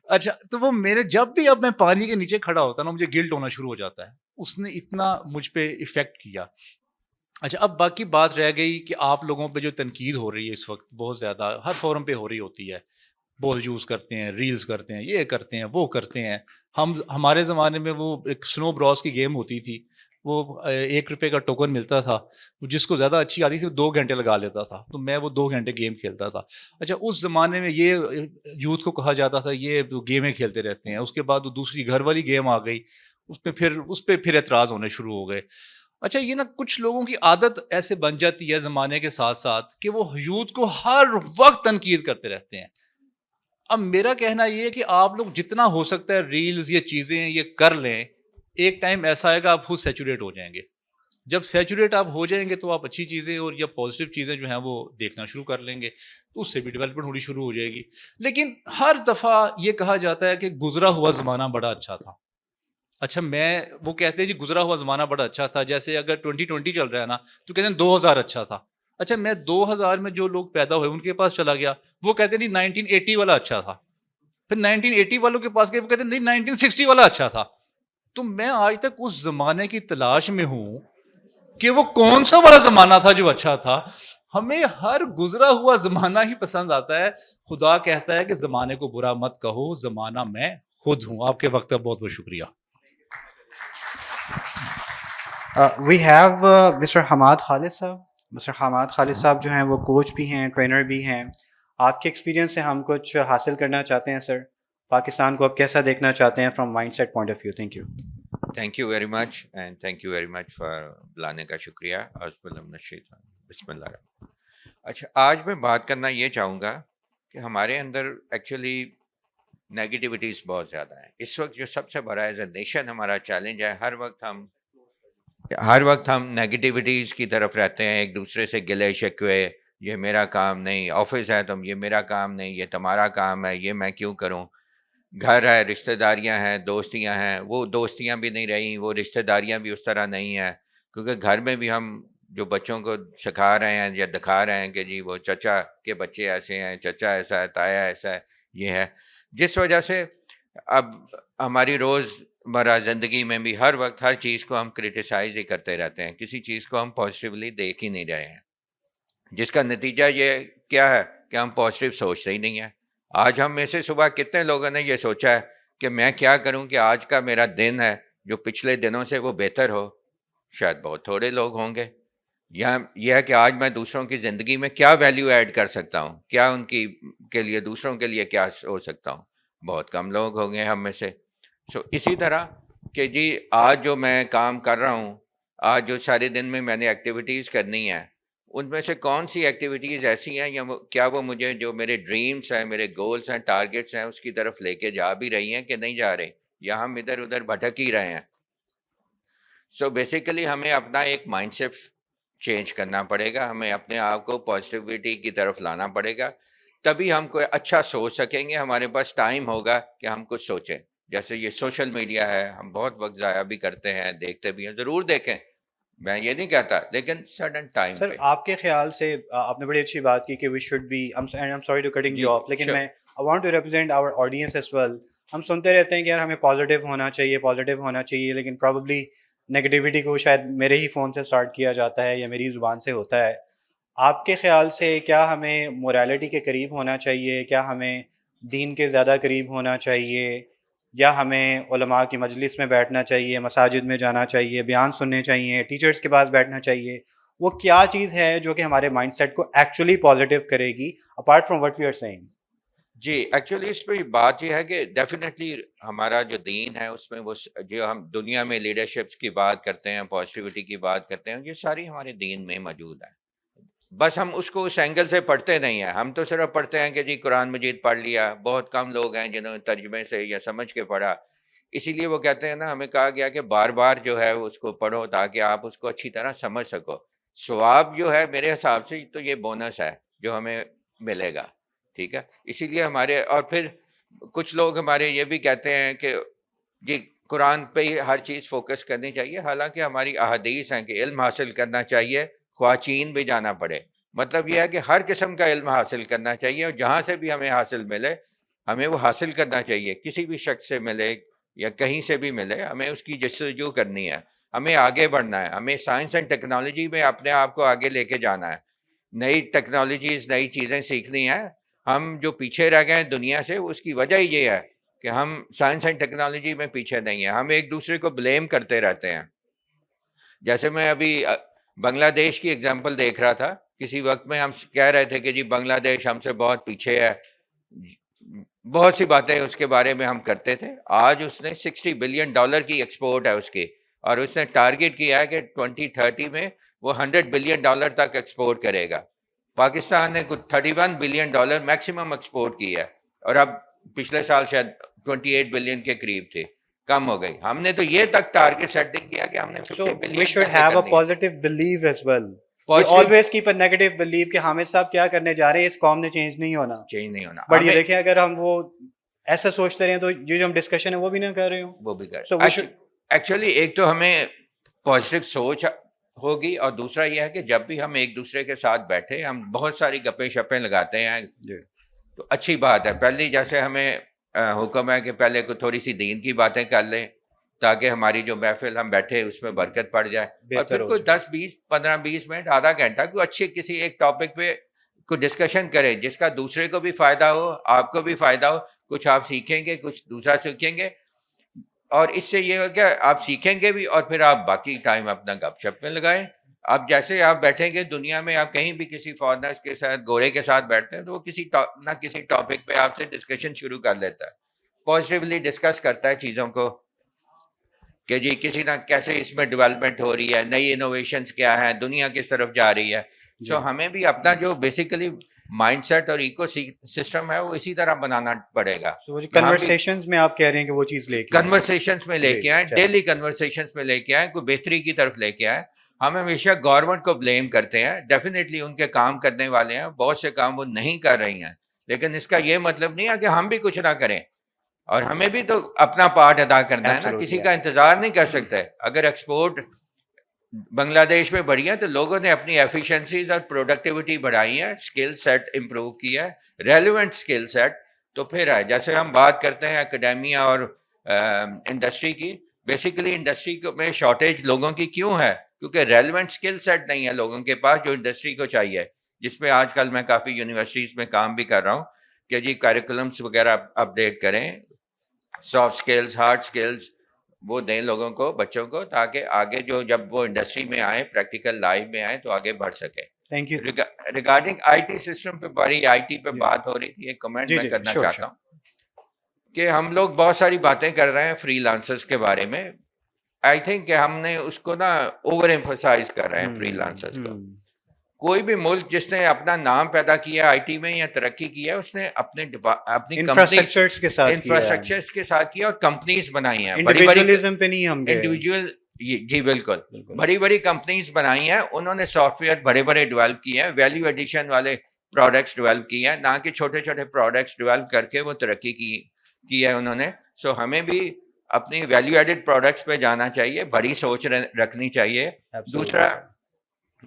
Speaker 7: اچھا تو وہ میرے جب بھی اب میں پانی کے نیچے کھڑا ہوتا نا مجھے گلٹ ہونا شروع ہو جاتا ہے. اس نے اتنا مجھ پہ افیکٹ کیا. اچھا اب باقی بات رہ گئی کہ آپ لوگوں پہ جو تنقید ہو رہی ہے اس وقت بہت زیادہ ہر فورم پہ ہو رہی ہوتی ہے, بال یوز کرتے ہیں, ریلز کرتے ہیں, یہ کرتے ہیں, وہ کرتے ہیں. ہمارے زمانے میں وہ ایک سنو براس کی گیم ہوتی تھی, وہ 1 روپے کا ٹوکن ملتا تھا, جس کو زیادہ اچھی آتی تھی 2 گھنٹے لگا لیتا تھا, تو میں وہ 2 گھنٹے گیم کھیلتا تھا. اچھا اس زمانے میں یہ یوتھ کو کہا جاتا تھا یہ گیمیں کھیلتے رہتے ہیں. اس کے بعد وہ دوسری گھر والی گیم آ گئی, اس پہ پھر اعتراض ہونے شروع ہو گئے. اچھا یہ نا کچھ لوگوں کی عادت ایسے بن جاتی ہے زمانے کے ساتھ ساتھ کہ وہ یوتھ کو ہر وقت تنقید کرتے رہتے ہیں. اب میرا کہنا یہ ہے کہ آپ لوگ جتنا ہو سکتا ہے ریلز یہ چیزیں یہ کر لیں, ایک ٹائم ایسا آئے گا آپ خود سیچوریٹ ہو جائیں گے. جب سیچوریٹ آپ ہو جائیں گے تو آپ اچھی چیزیں اور یا پازیٹیو چیزیں جو ہیں وہ دیکھنا شروع کر لیں گے, تو اس سے بھی ڈیولپمنٹ ہونی شروع ہو جائے گی. لیکن ہر دفعہ یہ کہا جاتا ہے کہ گزرا ہوا زمانہ بڑا اچھا تھا. اچھا وہ کہتے ہیں جی گزرا ہوا زمانہ بڑا اچھا تھا, جیسے اگر 2020 چل رہا ہے نا تو کہتے ہیں 2000 اچھا تھا. اچھا میں 2000 میں جو لوگ پیدا ہوئے ان کے پاس چلا گیا, وہ کہتے ہیں نہیں 1980 والا اچھا تھا. پھر 1980 والوں کے پاس گئے وہ کہتے ہیں نہیں 1960 والا اچھا تھا. تو میں آج تک اس زمانے کی تلاش میں ہوں کہ وہ کون سا والا زمانہ تھا جو اچھا تھا. ہمیں ہر گزرا ہوا زمانہ ہی پسند آتا ہے. خدا کہتا ہے کہ زمانے کو برا مت کہو, زمانہ میں خود ہوں. آپ کے وقت کا بہت بہت شکریہ.
Speaker 3: وی ہیو مسٹر حماد خالد صاحب. مسٹر حماد خالد صاحب جو ہیں وہ کوچ بھی ہیں, ٹرینر بھی ہیں. آپ کے ایکسپیرینس سے ہم کچھ حاصل کرنا چاہتے ہیں سر. پاکستان کو اب کیسا دیکھنا چاہتے ہیں from mindset point of view. Thank you.
Speaker 8: Thank you very much and thank you very much for بلانے کا شکریہ. بسم اللہ الرحمن. اچھا آج میں بات کرنا یہ چاہوں گا کہ ہمارے اندر ایکچولی نیگیٹیوٹیز بہت زیادہ ہیں. اس وقت جو سب سے بڑا ایز اے نیشن ہمارا چیلنج ہے, ہر وقت ہم نیگیٹیوٹیز کی طرف رہتے ہیں, ایک دوسرے سے گلے شکوے, یہ میرا کام نہیں, آفس ہے تو یہ میرا کام نہیں, یہ تمہارا کام ہے, یہ میں کیوں کروں. گھر ہے, رشتہ داریاں ہیں, دوستیاں ہیں, وہ دوستیاں بھی نہیں رہیں, وہ رشتہ داریاں بھی اس طرح نہیں ہیں, کیونکہ گھر میں بھی ہم جو بچوں کو سکھا رہے ہیں یا دکھا رہے ہیں کہ جی وہ چچا کے بچے ایسے ہیں, چچا ایسا ہے, تایا ایسا ہے, یہ ہے, جس وجہ سے اب ہماری روز مرہ زندگی میں بھی ہر وقت ہر چیز کو ہم کرٹیسائز ہی کرتے رہتے ہیں, کسی چیز کو ہم پازیٹیولی دیکھ ہی نہیں رہے ہیں, جس کا نتیجہ یہ کیا ہے کہ ہم پازیٹیو سوچتے ہی نہیں ہیں. آج ہم میں سے صبح کتنے لوگوں نے یہ سوچا ہے کہ میں کیا کروں کہ آج کا میرا دن ہے جو پچھلے دنوں سے وہ بہتر ہو؟ شاید بہت تھوڑے لوگ ہوں گے. یا یہ ہے کہ آج میں دوسروں کی زندگی میں کیا ویلیو ایڈ کر سکتا ہوں, کیا ان کی کے لیے دوسروں کے لیے کیا ہو سکتا ہوں, بہت کم لوگ ہوں گے ہم میں سے. اسی طرح کہ جی آج جو میں کام کر رہا ہوں, آج جو سارے دن میں نے ایکٹیویٹیز کرنی ہیں, ان میں سے کون سی ایکٹیویٹیز ایسی ہیں یا کیا وہ مجھے جو میرے ڈریمز ہیں, میرے گولز ہیں, ٹارگیٹس ہیں, اس کی طرف لے کے جا بھی رہی ہیں کہ نہیں جا رہے, یا ہم ادھر ادھر بھٹک ہی رہے ہیں. سو بیسیکلی ہمیں اپنا ایک مائنڈ سیٹ چینج کرنا پڑے گا, ہمیں اپنے آپ کو پازیٹیوٹی کی طرف لانا پڑے گا, تبھی ہم کوئی اچھا سوچ سکیں گے. ہمارے پاس ٹائم ہوگا کہ ہم کچھ سوچیں. جیسے یہ سوشل میڈیا ہے, ہم بہت وقت ضائع بھی کرتے ہیں, دیکھتے بھی ہیں, ضرور دیکھیں, میں یہ نہیں کہتا, لیکن سڈن ٹائم
Speaker 3: سر
Speaker 8: پہ.
Speaker 3: آپ کے خیال سے آپ نے بڑی اچھی بات کی کہ we should be, I'm sorry to cutting you off, لیکن میں I want to represent our audience as well. ہم سنتے رہتے ہیں کہ یار ہمیں پازیٹیو ہونا چاہیے, پازیٹیو ہونا چاہیے, لیکن پرابیبلی نیگیٹیوٹی کو شاید میرے ہی فون سے اسٹارٹ کیا جاتا ہے یا میری زبان سے ہوتا ہے. آپ کے خیال سے کیا ہمیں موریلٹی کے قریب ہونا چاہیے, کیا ہمیں دین کے زیادہ قریب ہونا چاہیے, یا ہمیں علماء کی مجلس میں بیٹھنا چاہیے, مساجد میں جانا چاہیے, بیان سننے چاہیے, ٹیچرز کے پاس بیٹھنا چاہیے؟ وہ کیا چیز ہے جو کہ ہمارے مائنڈ سیٹ کو ایکچولی پازیٹیو کرے گی apart from what we are seeing?
Speaker 8: جی ایکچولی اس پہ بات یہ ہے کہ ڈیفینیٹلی ہمارا جو دین ہے اس میں وہ جو ہم دنیا میں لیڈرشپس کی بات کرتے ہیں, پازیٹیوٹی کی بات کرتے ہیں, یہ ساری ہمارے دین میں موجود ہے. بس ہم اس کو اس اینگل سے پڑھتے نہیں ہیں. ہم تو صرف پڑھتے ہیں کہ جی قرآن مجید پڑھ لیا. بہت کم لوگ ہیں جنہوں نے ترجمے سے یا سمجھ کے پڑھا. اسی لیے وہ کہتے ہیں نا, ہمیں کہا گیا کہ بار بار جو ہے اس کو پڑھو تاکہ آپ اس کو اچھی طرح سمجھ سکو. ثواب جو ہے میرے حساب سے تو یہ بونس ہے جو ہمیں ملے گا, ٹھیک ہے. اسی لیے ہمارے, اور پھر کچھ لوگ ہمارے یہ بھی کہتے ہیں کہ جی قرآن پہ ہی ہر چیز فوکس کرنی چاہیے, حالانکہ ہماری احادیث ہیں کہ علم حاصل کرنا چاہیے خواہ چین بھی جانا پڑے. مطلب یہ ہے کہ ہر قسم کا علم حاصل کرنا چاہیے, اور جہاں سے بھی ہمیں حاصل ملے ہمیں وہ حاصل کرنا چاہیے. کسی بھی شخص سے ملے یا کہیں سے بھی ملے, ہمیں اس کی جستجو کرنی ہے, ہمیں آگے بڑھنا ہے, ہمیں سائنس اینڈ ٹیکنالوجی میں اپنے آپ کو آگے لے کے جانا ہے, نئی ٹیکنالوجیز, نئی چیزیں سیکھنی ہیں. ہم جو پیچھے رہ گئے ہیں دنیا سے, اس کی وجہ یہ ہے کہ ہم سائنس اینڈ ٹیکنالوجی میں پیچھے نہیں ہیں. ہم ایک دوسرے کو بلیم کرتے رہتے ہیں. جیسے میں ابھی بنگلہ دیش کی ایگزامپل دیکھ رہا تھا, کسی وقت میں ہم کہہ رہے تھے کہ جی بنگلہ دیش ہم سے بہت پیچھے ہے, بہت سی باتیں اس کے بارے میں ہم کرتے تھے. آج اس نے $60 بلین کی ایکسپورٹ ہے اس کی, اور اس نے ٹارگیٹ کیا ہے کہ 2030 میں وہ $100 بلین تک ایکسپورٹ کرے گا. پاکستان نے کچھ $31 بلین میکسیمم ایکسپورٹ کی ہے, اور اب پچھلے سال شاید 28 بلین کے قریب تھے, کم ہو گئی. ہم نے تو یہ تک ٹارگیٹ سیٹنگ کیا کہ ہم نے 50
Speaker 3: we
Speaker 8: billion
Speaker 3: should have a positive belief as well. We always keep a negative belief کہ حامد صاحب کیا کرنے جا رہے ہیں, اس قوم نے چینج نہیں ہونا,
Speaker 8: چینج نہیں ہونا.
Speaker 3: بٹ یہ دیکھیں اگر ہم وہ ایسا سوچتے رہیں تو یہ جو ہم ڈسکشن ہے وہ بھی نہ کر رہے ہوں,
Speaker 8: وہ بھی کر.
Speaker 3: So we should,
Speaker 8: ایکچولی ایک تو ہمیں پازیٹیو سوچ ہوگی, اور دوسرا یہ ہے کہ جب بھی ہم ایک دوسرے کے ساتھ بیٹھے, ہم بہت ساری گپیں شپیں لگاتے ہیں, تو اچھی بات ہے. پہلی جیسے ہمیں حکم ہے کہ پہلے کو تھوڑی سی دین کی باتیں کر لیں تاکہ ہماری جو محفل ہم بیٹھے اس میں برکت پڑ جائے, اور پھر کوئی 10-15-20 منٹ آدھا گھنٹہ کوئی اچھے کسی ایک ٹاپک پہ کوئی ڈسکشن کریں جس کا دوسرے کو بھی فائدہ ہو, آپ کو بھی فائدہ ہو. کچھ آپ سیکھیں گے, کچھ دوسرا سیکھیں گے, اور اس سے یہ ہو کہ آپ سیکھیں گے بھی, اور پھر آپ باقی ٹائم اپنا گپ شپ میں لگائیں. اب جیسے آپ بیٹھیں گے دنیا میں, آپ کہیں بھی کسی فارنر کے ساتھ, گورے کے ساتھ بیٹھتے ہیں, تو وہ کسی نہ کسی ٹاپک پہ آپ سے ڈسکشن شروع کر لیتا ہے, پازیٹیولی ڈسکس کرتا ہے چیزوں کو کہ جی کسی نہ کیسے اس میں ڈیولپمنٹ ہو رہی ہے, نئی انوویشنز کیا ہیں, دنیا کس طرف جا رہی ہے. سو ہمیں بھی اپنا جو بیسیکلی مائنڈ سیٹ اور ایکو سسٹم ہے وہ اسی طرح بنانا پڑے گا.
Speaker 3: کنورسیشنز میں آپ کہہ رہے ہیں کہ وہ چیز لے کے
Speaker 8: کنورسیشنز میں لے کے آئیں, ڈیلی کنورسیشنز میں لے کے آئیں, کوئی بہتری کی طرف لے کے آئیں. ہم ہمیشہ گورنمنٹ کو بلیم کرتے ہیں, ڈیفینیٹلی ان کے کام کرنے والے ہیں, بہت سے کام وہ نہیں کر رہی ہیں, لیکن اس کا یہ مطلب نہیں ہے کہ ہم بھی کچھ نہ کریں, اور ہمیں بھی تو اپنا پارٹ ادا کرنا ہے نا, کسی کا انتظار نہیں کر سکتے. اگر ایکسپورٹ بنگلہ دیش میں بڑھی ہے تو لوگوں نے اپنی ایفیشنسیز اور پروڈکٹیوٹی بڑھائی ہے, اسکل سیٹ امپروو کیا ہے, ریلیونٹ اسکل سیٹ. تو پھر ہے جیسے ہم بات کرتے ہیں اکیڈیمیا اور انڈسٹری کی, بیسیکلی انڈسٹری میں شارٹیج لوگوں کی کیوں ہے؟ کیونکہ ریلیونٹ اسکل سیٹ نہیں ہے لوگوں کے پاس جو انڈسٹری کو چاہیے, جس پہ آج کل میں کافی یونیورسٹیز میں کام بھی کر رہا ہوں کہ جی کریکولمس وغیرہ اپڈیٹ کریں, سافٹ اسکلز, ہارڈ اسکلز وہ دیں لوگوں کو, بچوں کو, تاکہ آگے جو جب وہ انڈسٹری میں آئیں, پریکٹیکل لائف میں آئیں تو آگے بڑھ سکے.
Speaker 3: Thank you.
Speaker 8: Regarding I T system پہ, بڑی آئی ٹی پہ بات ہو رہی تھی, ایک کمنٹ میں کرنا چاہتا ہوں. کہ ہم لوگ بہت ساری باتیں کر رہے ہیں فری لانسرس کے بارے میں. آئی تھنک کہ ہم نے اس کو نا اوور ایمفسائز کر رہے ہیں فری لانسرس کو. کوئی بھی ملک جس نے اپنا نام پیدا کیا آئی ٹی میں یا ترقی کیا ہے, اس نے اپنی
Speaker 3: انفراسٹرکچرز کے ساتھ
Speaker 8: انفراسٹرکچرس کے ساتھ کیا اور کمپنیز بنائی ہیں.
Speaker 3: انڈیویجولزم پہ نہیں ہم
Speaker 8: انڈیویجول, جی بالکل, بڑی بڑی کمپنیز بنائی ہیں. انہوں نے سافٹ ویئر بڑے بڑے ڈیولپ کیے ہیں, ویلیو ایڈیشن والے پروڈکٹس ڈیولپ کیے ہیں, نہ کہ چھوٹے چھوٹے پروڈکٹس ڈیولپ کر کے وہ ترقی کی ہے انہوں نے. سو ہمیں بھی اپنی ویلیو ایڈڈ پروڈکٹس پہ جانا چاہیے, بڑی سوچ رکھنی چاہیے. دوسرا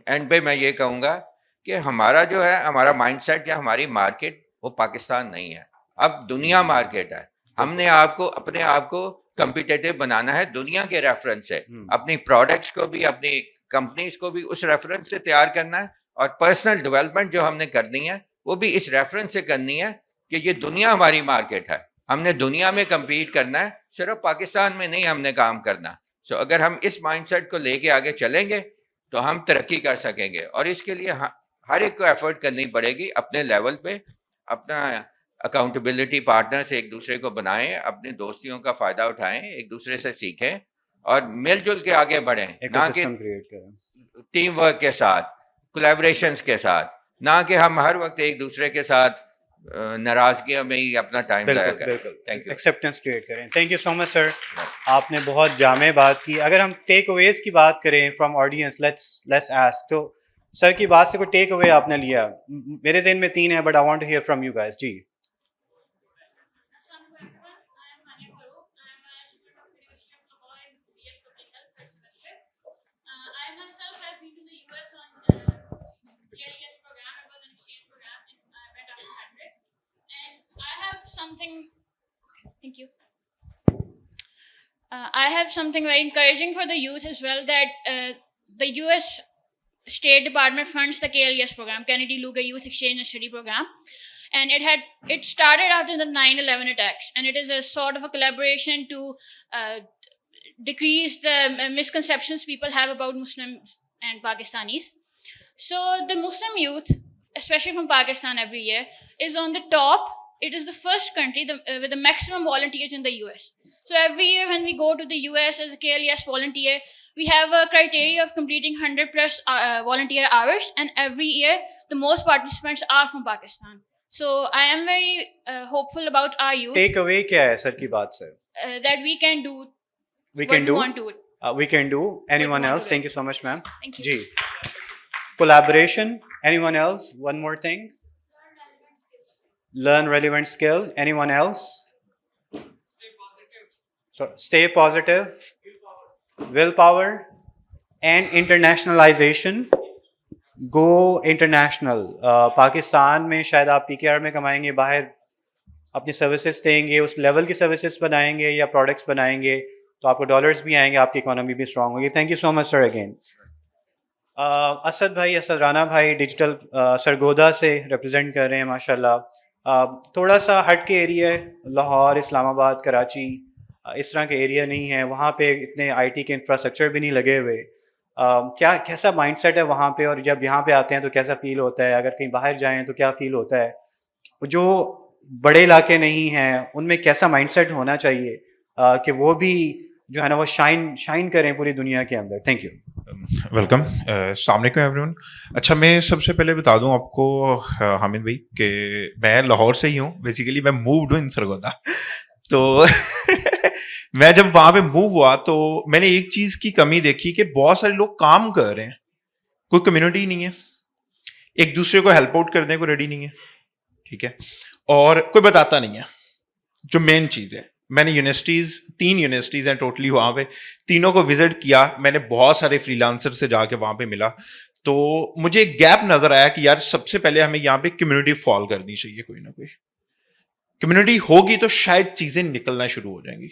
Speaker 8: اینڈ پہ میں یہ کہوں گا کہ ہمارا جو ہے, ہمارا مائنڈ سیٹ یا ہماری مارکیٹ وہ پاکستان نہیں ہے, اب دنیا مارکیٹ ہے. ہم نے اپنے آپ کو کمپیٹیٹو بنانا ہے دنیا کے ریفرنس سے, اپنی پروڈکٹس کو بھی اپنی کمپنیز کو بھی اس ریفرنس سے تیار کرنا ہے, اور پرسنل ڈیولپمنٹ جو ہم نے کرنی ہے وہ بھی اس ریفرنس سے کرنی ہے کہ یہ دنیا ہماری مارکیٹ ہے, ہم نے دنیا میں کمپیٹ کرنا ہے, صرف پاکستان میں نہیں ہم نے کام کرنا. سو اگر ہم اس مائنڈ سیٹ کو لے کے آگے چلیں گے تو ہم ترقی کر سکیں گے. اور اس کے لیے ہر ایک کو ایفرٹ کرنی پڑے گی اپنے لیول پہ. اپنا اکاؤنٹیبلٹی پارٹنرز ایک دوسرے کو بنائیں, اپنی دوستیوں کا فائدہ اٹھائیں, ایک دوسرے سے سیکھیں اور مل جل کے آگے بڑھیں, نہ کہ ٹیم ورک کے ساتھ, کولیبریشنز کے ساتھ, نہ کہ ہم ہر وقت ایک دوسرے کے ساتھ ناراضگیوں میں ہی اپنا ٹائم ضائع کریں.
Speaker 3: ایکسیپٹنس کریٹ کریں. تھینک یو سو مچ سر, آپ نے بہت جامع بات کی. اگر ہم ٹیک اویز کی بات کریں فرام آڈینس, لیٹس آسک, تو سر کی بات سے کوئی ٹیک اوے آپ نے لیا؟ میرے ذہن میں 3 ہے, but I want to hear from you guys. جی
Speaker 6: Thank you. I have something very encouraging for the youth as well, that the US State Department funds the KLES program, Kennedy Lugar Youth Exchange and Study Program, and it started after the 9/11 attacks, and it is a sort of a collaboration to decrease the misconceptions people have about Muslims and Pakistanis. So the Muslim youth, especially from Pakistan, every year is on the top. It is the first country with the maximum volunteers in the US. So every year when we go to the US as a KLES volunteer, we have a criteria of completing 100 plus volunteer hours, and every year the most participants are from Pakistan. So I am very hopeful about our youth.
Speaker 3: Take away kya hai sir ki baat se?
Speaker 6: That we can do
Speaker 3: we
Speaker 6: what
Speaker 3: can
Speaker 6: we
Speaker 3: do
Speaker 6: want to do.
Speaker 3: We can do. Anyone
Speaker 6: want
Speaker 3: else?
Speaker 6: to do.
Speaker 3: Thank you so much, ma'am.
Speaker 6: Thank you.
Speaker 3: Ji. Collaboration. Anyone else? One more thing. Learn relevant skill. Anyone else? So stay positive. Willpower and internationalization. Go international. Pakistan میں شاید آپ PKR میں کمائیں گے, باہر اپنی services دیں گے, اس level کی سروسز بنائیں گے یا پروڈکٹس بنائیں گے تو آپ کو ڈالرز بھی آئیں گے, آپ کی اکانومی بھی اسٹرانگ ہوگی. Thank you so much sir again. Asad بھائی, اسد رانا بھائی ڈیجیٹل سرگودا سے ریپرزینٹ کر رہے ہیں ماشاء اللہ. تھوڑا سا ہٹ کے ایریا ہے, لاہور, اسلام آباد, کراچی اس طرح کے ایریا نہیں ہے, وہاں پہ اتنے IT کے انفراسٹرکچر بھی نہیں لگے ہوئے. کیسا مائنڈ سیٹ ہے وہاں پہ, اور جب یہاں پہ آتے ہیں تو کیسا فیل ہوتا ہے؟ اگر کہیں باہر جائیں تو کیا فیل ہوتا ہے؟ جو بڑے علاقے نہیں ہیں ان میں کیسا مائنڈ سیٹ ہونا چاہیے کہ وہ بھی جو ہے نا وہ شائن کریں پوری دنیا کے اندر؟ Thank you.
Speaker 9: ویلکم. السلام علیکم ایوری ون. اچھا, میں سب سے پہلے بتا دوں آپ کو حامد بھائی کہ میں لاہور سے ہی ہوں بیسیکلی. میں مووڈ ہوں ان سرگودا. تو میں جب وہاں پہ موو ہوا تو میں نے ایک چیز کی کمی دیکھی کہ بہت سارے لوگ کام کر رہے ہیں, کوئی کمیونٹی نہیں ہے, ایک دوسرے کو ہیلپ آؤٹ کرنے کو ریڈی نہیں ہے, ٹھیک ہے, اور کوئی بتاتا نہیں ہے. جو مین چیز ہے, میں نے 3 یونیورسٹیز ہیں ٹوٹلی, وہاں پہ تینوں کو وزٹ کیا. میں نے بہت سارے فری لانسر سے جا کے وہاں پہ ملا, تو مجھے ایک گیپ نظر آیا کہ یار سب سے پہلے ہمیں یہاں پہ کمیونٹی فال کرنی چاہیے. کوئی نہ کوئی کمیونٹی ہوگی تو شاید چیزیں نکلنا شروع ہو جائیں گی.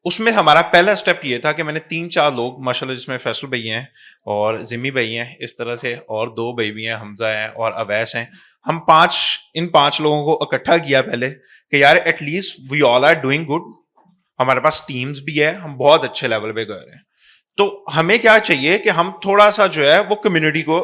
Speaker 9: اس میں ہمارا پہلا اسٹیپ یہ تھا کہ میں نے 3-4 لوگ ماشاء اللہ, جس میں فیصل بھائی ہیں اور ذمی بھائی ہیں اس طرح سے, اور 2 بھائی بھی ہیں, حمزہ ہیں اور اویس ہیں. ہم 5 لوگوں کو اکٹھا کیا پہلے کہ یار at least we all are doing good, ہمارے پاس ٹیمز بھی ہے, ہم بہت اچھے لیول پہ گئے ہیں. تو ہمیں کیا چاہیے کہ ہم تھوڑا سا جو ہے وہ کمیونٹی کو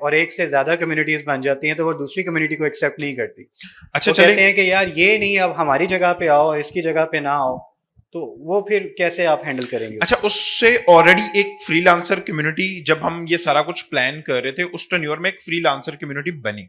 Speaker 3: اور ایک سے زیادہ کمیونٹیز بن جاتی ہیں تو وہ دوسری کمیونٹی کو ایکسیپٹ نہیں کرتی.
Speaker 9: اچھا
Speaker 3: وہ کہتے
Speaker 9: چلیں
Speaker 3: ہیں کہ یار یہ نہیں, اب ہماری جگہ پہ آؤ, اس کی جگہ پہ نہ آؤ. تو وہ پھر کیسے آپ ہینڈل کریں گے؟
Speaker 9: اچھا اس سے آلریڈی ایک فری لانسر کمیونٹی, جب ہم یہ سارا کچھ پلان کر رہے تھے اس ٹینیور میں ایک فری لانسر کمیونٹی بنی,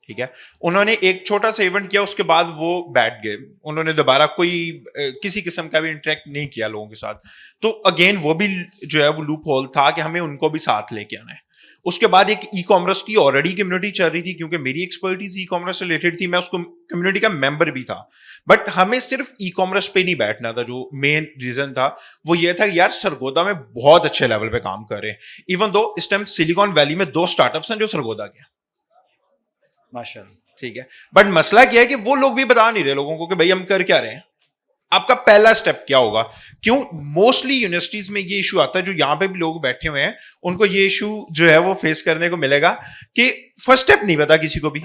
Speaker 9: ٹھیک ہے. انہوں نے ایک چھوٹا سا ایونٹ کیا, اس کے بعد وہ بیٹھ گئے, انہوں نے دوبارہ کوئی کسی قسم کا بھی انٹریکٹ نہیں کیا لوگوں کے ساتھ. تو اگین وہ بھی جو ہے وہ لوپ ہول تھا کہ ہمیں ان کو بھی ساتھ لے کے آنا ہے. اس کے بعد ایک ای کامرس کی آلریڈی کمیونٹی چل رہی تھی, کیونکہ میری ایکسپرٹیز ای کامرس سے ریلیٹڈ تھی, میں اس کو کمیونٹی کا ممبر بھی تھا. بٹ ہمیں صرف ای کامرس پہ نہیں بیٹھنا تھا. جو مین ریزن تھا وہ یہ تھا کہ یار سرگودا میں بہت اچھے لیول پہ کام کر رہے ہیں, ایون دو اس ٹائم سلیکان ویلی میں 2 اسٹارٹ اپس ہیں جو سرگودا کے ہیں,
Speaker 3: ماشاء اللہ.
Speaker 9: ٹھیک ہے. بٹ مسئلہ کیا ہے کہ وہ لوگ بھی بتا نہیں رہے لوگوں کو کہ بھائی ہم کر کیا رہے ہیں, آپ کا پہلا اسٹیپ کیا ہوگا. کیوں موسٹلی یونیورسٹیز میں یہ ایشو آتا ہے, جو یہاں پہ بھی لوگ بیٹھے ہوئے ہیں ان کو یہ ایشو جو ہے وہ فیس کرنے کو ملے گا کہ فرسٹ اسٹیپ نہیں پتا کسی کو بھی.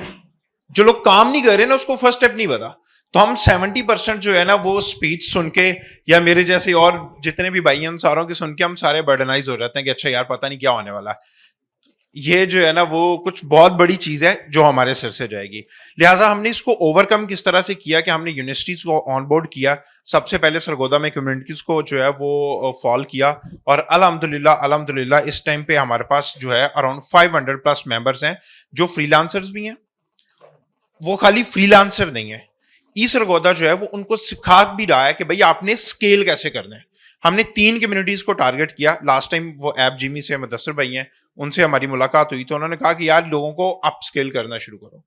Speaker 9: جو لوگ کام نہیں کر رہے نا اس کو فرسٹ اسٹیپ نہیں پتا. تو ہم 70% جو ہے نا وہ اسپیچ سن کے یا میرے جیسے اور جتنے بھی بھائی ہیں ساروں کے سن کے ہم سارے برڈنائز ہو جاتے ہیں کہ اچھا یار پتہ نہیں کیا ہونے والا ہے. یہ جو ہے نا وہ کچھ بہت بڑی چیز ہے جو ہمارے سر سے جائے گی. لہٰذا ہم نے اس کو اوور کم کس طرح سے کیا کہ ہم نے یونیورسٹیز کو آن بورڈ کیا. سب سے پہلے سرگودا میں کمیونٹیز کو جو ہے وہ فال کیا, اور الحمدللہ اس ٹائم پہ ہمارے پاس جو ہے اراؤنڈ 500+ ممبرس ہیں جو فری لانسرز بھی ہیں. وہ خالی فری لانسر نہیں ہے, ای سرگودا جو ہے وہ ان کو سکھا بھی رہا ہے کہ بھائی آپ نے اسکیل کیسے کرنا ہے. ہم نے 3 کمیونٹیز کو ٹارگٹ کیا. لاسٹ ٹائم وہ ایپ جیمی سے مدثر بھائی ہیں, ان سے ہماری ملاقات ہوئی تو انہوں نے کہا کہ یار لوگوں کو اپ اسکیل کرنا شروع کرو,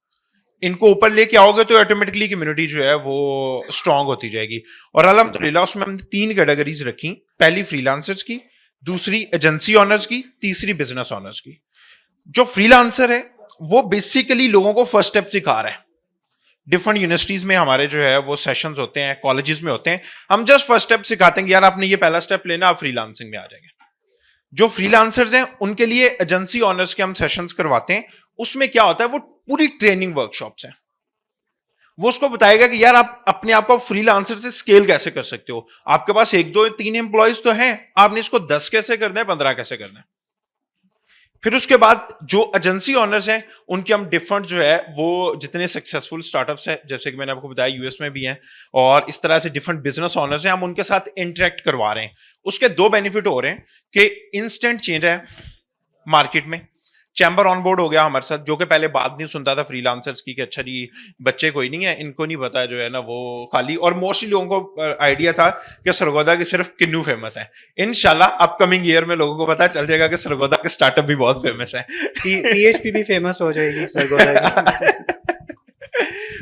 Speaker 9: ان کو اوپر لے کے آؤ گے تو آٹومیٹکلی کمیونٹی جو ہے وہ اسٹرانگ ہوتی جائے گی. اور الحمدللہ اس میں ہم نے 3 کیٹیگریز رکھی, پہلی فری لانسرز کی, دوسری ایجنسی آنرز کی, تیسری بزنس آنرز کی. جو فری لانسر ہے وہ بیسیکلی لوگوں کو فرسٹ اسٹیپ سکھا رہا ہے. ڈفرنٹ یونیورسٹیز میں ہمارے جو ہے وہ سیشنز ہوتے ہیں, کالجز میں ہوتے ہیں, ہم جسٹ فرسٹ اسٹیپ سکھاتے ہیں کہ یار آپ نے یہ پہلا اسٹیپ لینا, آپ فری لانسنگ میں آ جائیں گے. جو فری لانسرز ہیں ان کے لیے ایجنسی آنرز کے ہم سیشنز کرواتے ہیں. اس میں کیا ہوتا ہے وہ پوری ٹریننگ ورک شاپس ہیں. وہ اس کو بتائے گا کہ یار آپ اپنے آپ کو فری لانسر سے اسکیل کیسے کر سکتے ہو. آپ کے پاس 1 2 3 امپلائیز تو ہیں, آپ نے اس کو 10 کیسے کرنا ہے, 15 کیسے کرنا ہے. پھر اس کے بعد جو ایجنسی آنرز ہیں ان کے ہم ڈفرنٹ جو ہے وہ جتنے سکسیزفل اسٹارٹ اپس ہیں, جیسے کہ میں نے آپ کو بتایا US میں بھی ہیں, اور اس طرح سے ڈفرنٹ بزنس آنرز ہیں, ہم ان کے ساتھ انٹریکٹ کروا رہے ہیں. اس کے 2 بینیفٹ ہو رہے ہیں کہ انسٹنٹ چینج ہے مارکیٹ میں. چیمبر آن بورڈ ہو گیا ہمارے ساتھ, جو کہ پہلے بات نہیں سنتا تھا فری لانسرز کی کہ اچھا جی بچے کوئی نہیں ہے, ان کو نہیں پتا جو ہے نا وہ خالی, اور موسٹلی لوگوں کو آئیڈیا تھا کہ سرگودا کے صرف کنو فیمس ہیں. انشاءاللہ اپ کمنگ ایئر میں لوگوں کو پتا چل جائے گا کہ سرگودا کے اسٹارٹ اپ بھی بہت فیمس ہیں.
Speaker 3: PHP بھی فیمس ہو جائے گی سرگودا کی.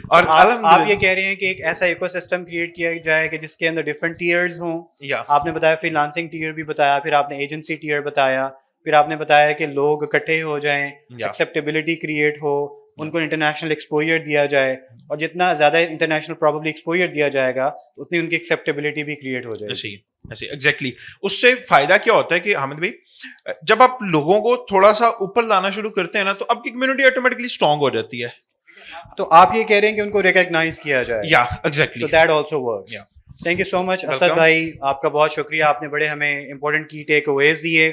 Speaker 3: اور آپ یہ کہہ رہے ہیں کہ ایک ایسا ایکو سسٹم کریٹ کیا جائے کہ جس کے اندر ڈفرنٹ ٹیئرز ہوں. آپ نے بتایا فری لانسنگ ٹیئر بھی بتایا, پھر آپ نے ایجنسی ٹیئر بتایا, پھر آپ نے بتایا کہ لوگ اکٹھے ہو جائیں, ایکسیپٹیبلٹی کریٹ ہو, ان کو انٹرنیشنل ایکسپوجر دیا جائے, اور جتنا زیادہ انٹرنیشنل پرابلی ایکسپوجر دیا جائے گا اتنی ان کی ایکسیپٹیبلٹی بھی کریٹ ہو جائے گی.
Speaker 9: ایگزیکٹلی. اس سے فائدہ کیا ہوتا ہے کہ حامد بھائی, جب آپ لوگوں کو تھوڑا سا اوپر لانا شروع کرتے ہیں نا تو آپ کی کمیونٹی آٹومیٹکلی اسٹرانگ ہو جاتی ہے.
Speaker 3: تو آپ یہ کہہ رہے ہیں کہ ان کو ریکگنائز کیا جائے.
Speaker 9: یا exactly,
Speaker 3: so that also works. Thank you so much Asad بھائی, آپ کا بہت شکریہ, آپ نے بڑے ہمیں امپورٹنٹ کی ٹیک اویز دیے.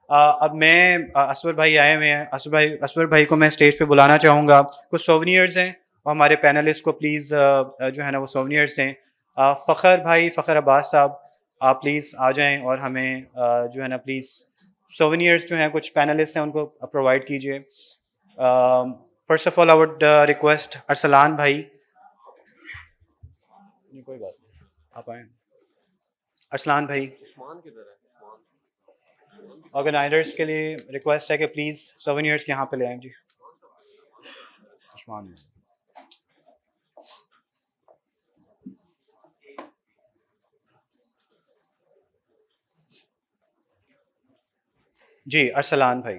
Speaker 3: اب میں اسور بھائی آئے ہوئے ہیں, اسور بھائی کو میں اسٹیج پہ بلانا چاہوں گا. کچھ سوونیئرز ہیں اور ہمارے پینلسٹ کو پلیز جو ہے نا وہ سوونیئرز ہیں. فخر بھائی, فخر عباس صاحب, آپ پلیز آ جائیں اور ہمیں جو ہے نا پلیز سوونیئرز جو ہیں کچھ پینلسٹ ہیں ان کو پرووائڈ کیجیے. First of all I would request Arsalan بھائی, کوئی بات نہیں آپ آئیں. ارسلان بھائی, آرگنائزرس کے لیے ریکویسٹ ہے کہ پلیز سوونیئرس یہاں پہ لے آئیں. جی عثمان جی, ارسلان بھائی.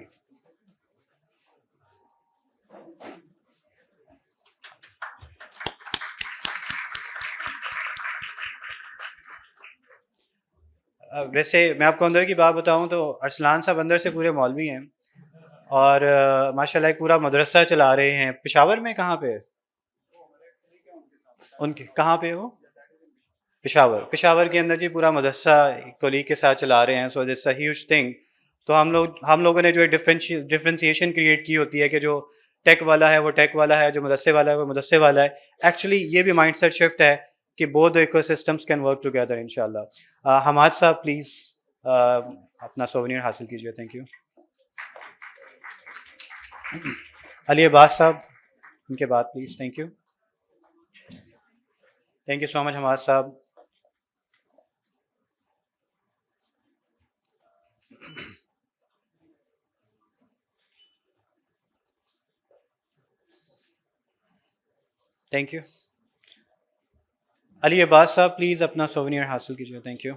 Speaker 3: ویسے میں آپ کو اندر کی بات بتاؤں تو ارسلان صاحب اندر سے پورے مولوی ہیں اور ماشاء اللہ ایک پورا مدرسہ چلا رہے ہیں. پشاور میں کہاں پہ ان کے, کہاں پہ وہ پشاور کے اندر جی پورا مدرسہ کولیگ کے ساتھ چلا رہے ہیں. So it's a huge thing. تو ہم لوگوں نے جو ڈفرینسیشن کریٹ کی ہوتی ہے کہ جو ٹیک والا ہے وہ ٹیک والا ہے, جو مدرسے والا ہے وہ مدرسے والا ہے. ایکچولی یہ بھی مائنڈ سیٹ شفٹ ہے کہ both ecosystems can work together ان شاء اللہ. حماد صاحب پلیز اپنا سوونیر حاصل کیجیے. Thank you. علی عباس صاحب ان کے بعد please. Thank you. Thank you so much Hammad sahab. Thank you. علی عباس صاحب پلیز اپنا سوونیر حاصل کیجیے. Thank you.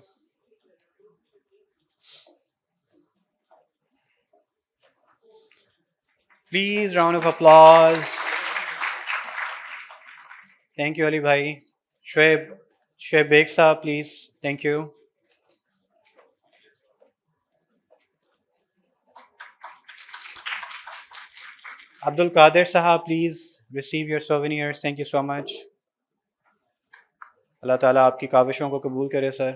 Speaker 3: Please round of applause. Thank you Ali بھائی. Shoaib Baig sahab please. Thank you. Abdul Qadir sahab please receive your souvenirs. Thank you so much. Allah تعالیٰ آپ کی کاوشوں کو قبول کرے sir.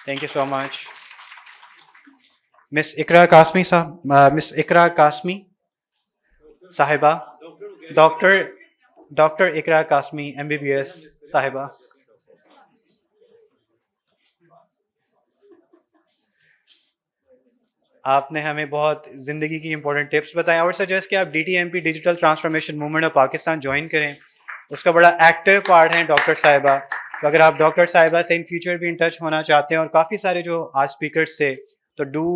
Speaker 3: Thank you so much. Miss Iqra Qasmi sahab, miss Iqra Qasmi صاحبہ, ڈاکٹر اقرا قاسمی MBBS صاحبہ. آپ نے ہمیں بہت زندگی کی امپورٹنٹ ٹپس بتائے. اور سجیسٹ کہ آپ DTMP digital transformation movement of Pakistan join کریں. اس کا بڑا ایکٹیو پارٹ ہے ڈاکٹر صاحبہ. تو اگر آپ ڈاکٹر صاحبہ سے ان فیوچر بھی ان ٹچ ہونا چاہتے ہیں, اور کافی سارے جو آج اسپیکرس سے, تو do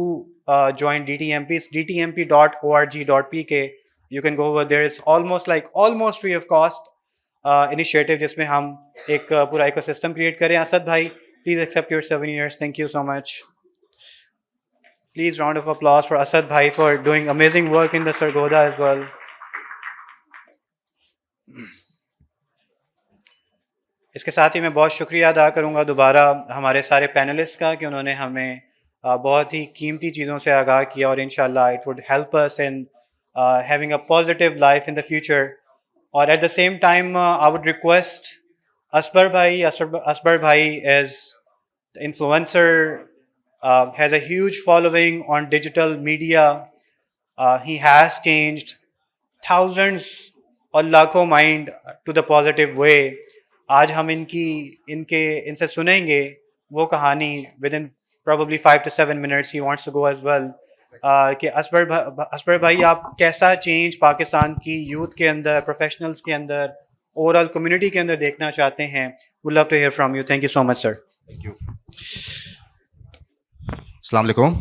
Speaker 3: join DTMP, dtmp.org.pk. You can go over. There is almost free of cost initiative جس میں ہم ایک پورا ایکو سسٹم کریٹ کریں. اسد بھائی please accept your 7 years. Thank you so much. Please round of applause for Asad bhai for doing amazing work in the Sargodha as well. اس کے ساتھ ہی میں بہت شکریہ ادا کروں گا دوبارہ ہمارے سارے پینلسٹ کا کہ انہوں نے ہمیں بہت ہی قیمتی چیزوں سے آگاہ کیا, اور انشاءاللہ it would help us in having a positive life in the future. اور at the same time I would request Asbar bhai is the influencer, has a huge following on digital media. He has changed thousands اور لاکھوں mind to the positive way. آج ہم ان سے سنیں گے وہ کہانی with in probably 5 to 7 minutes. He wants to go as well. کہ اسبر بھائی آپ کیسا چینج پاکستان کی یوتھ کے اندر, پروفیشنلز کے اندر, اوور آل کمیونٹی کے اندر دیکھنا چاہتے ہیں. We'd love to hear from you. Thank you so much, sir.
Speaker 10: Thank you. السلام علیکم.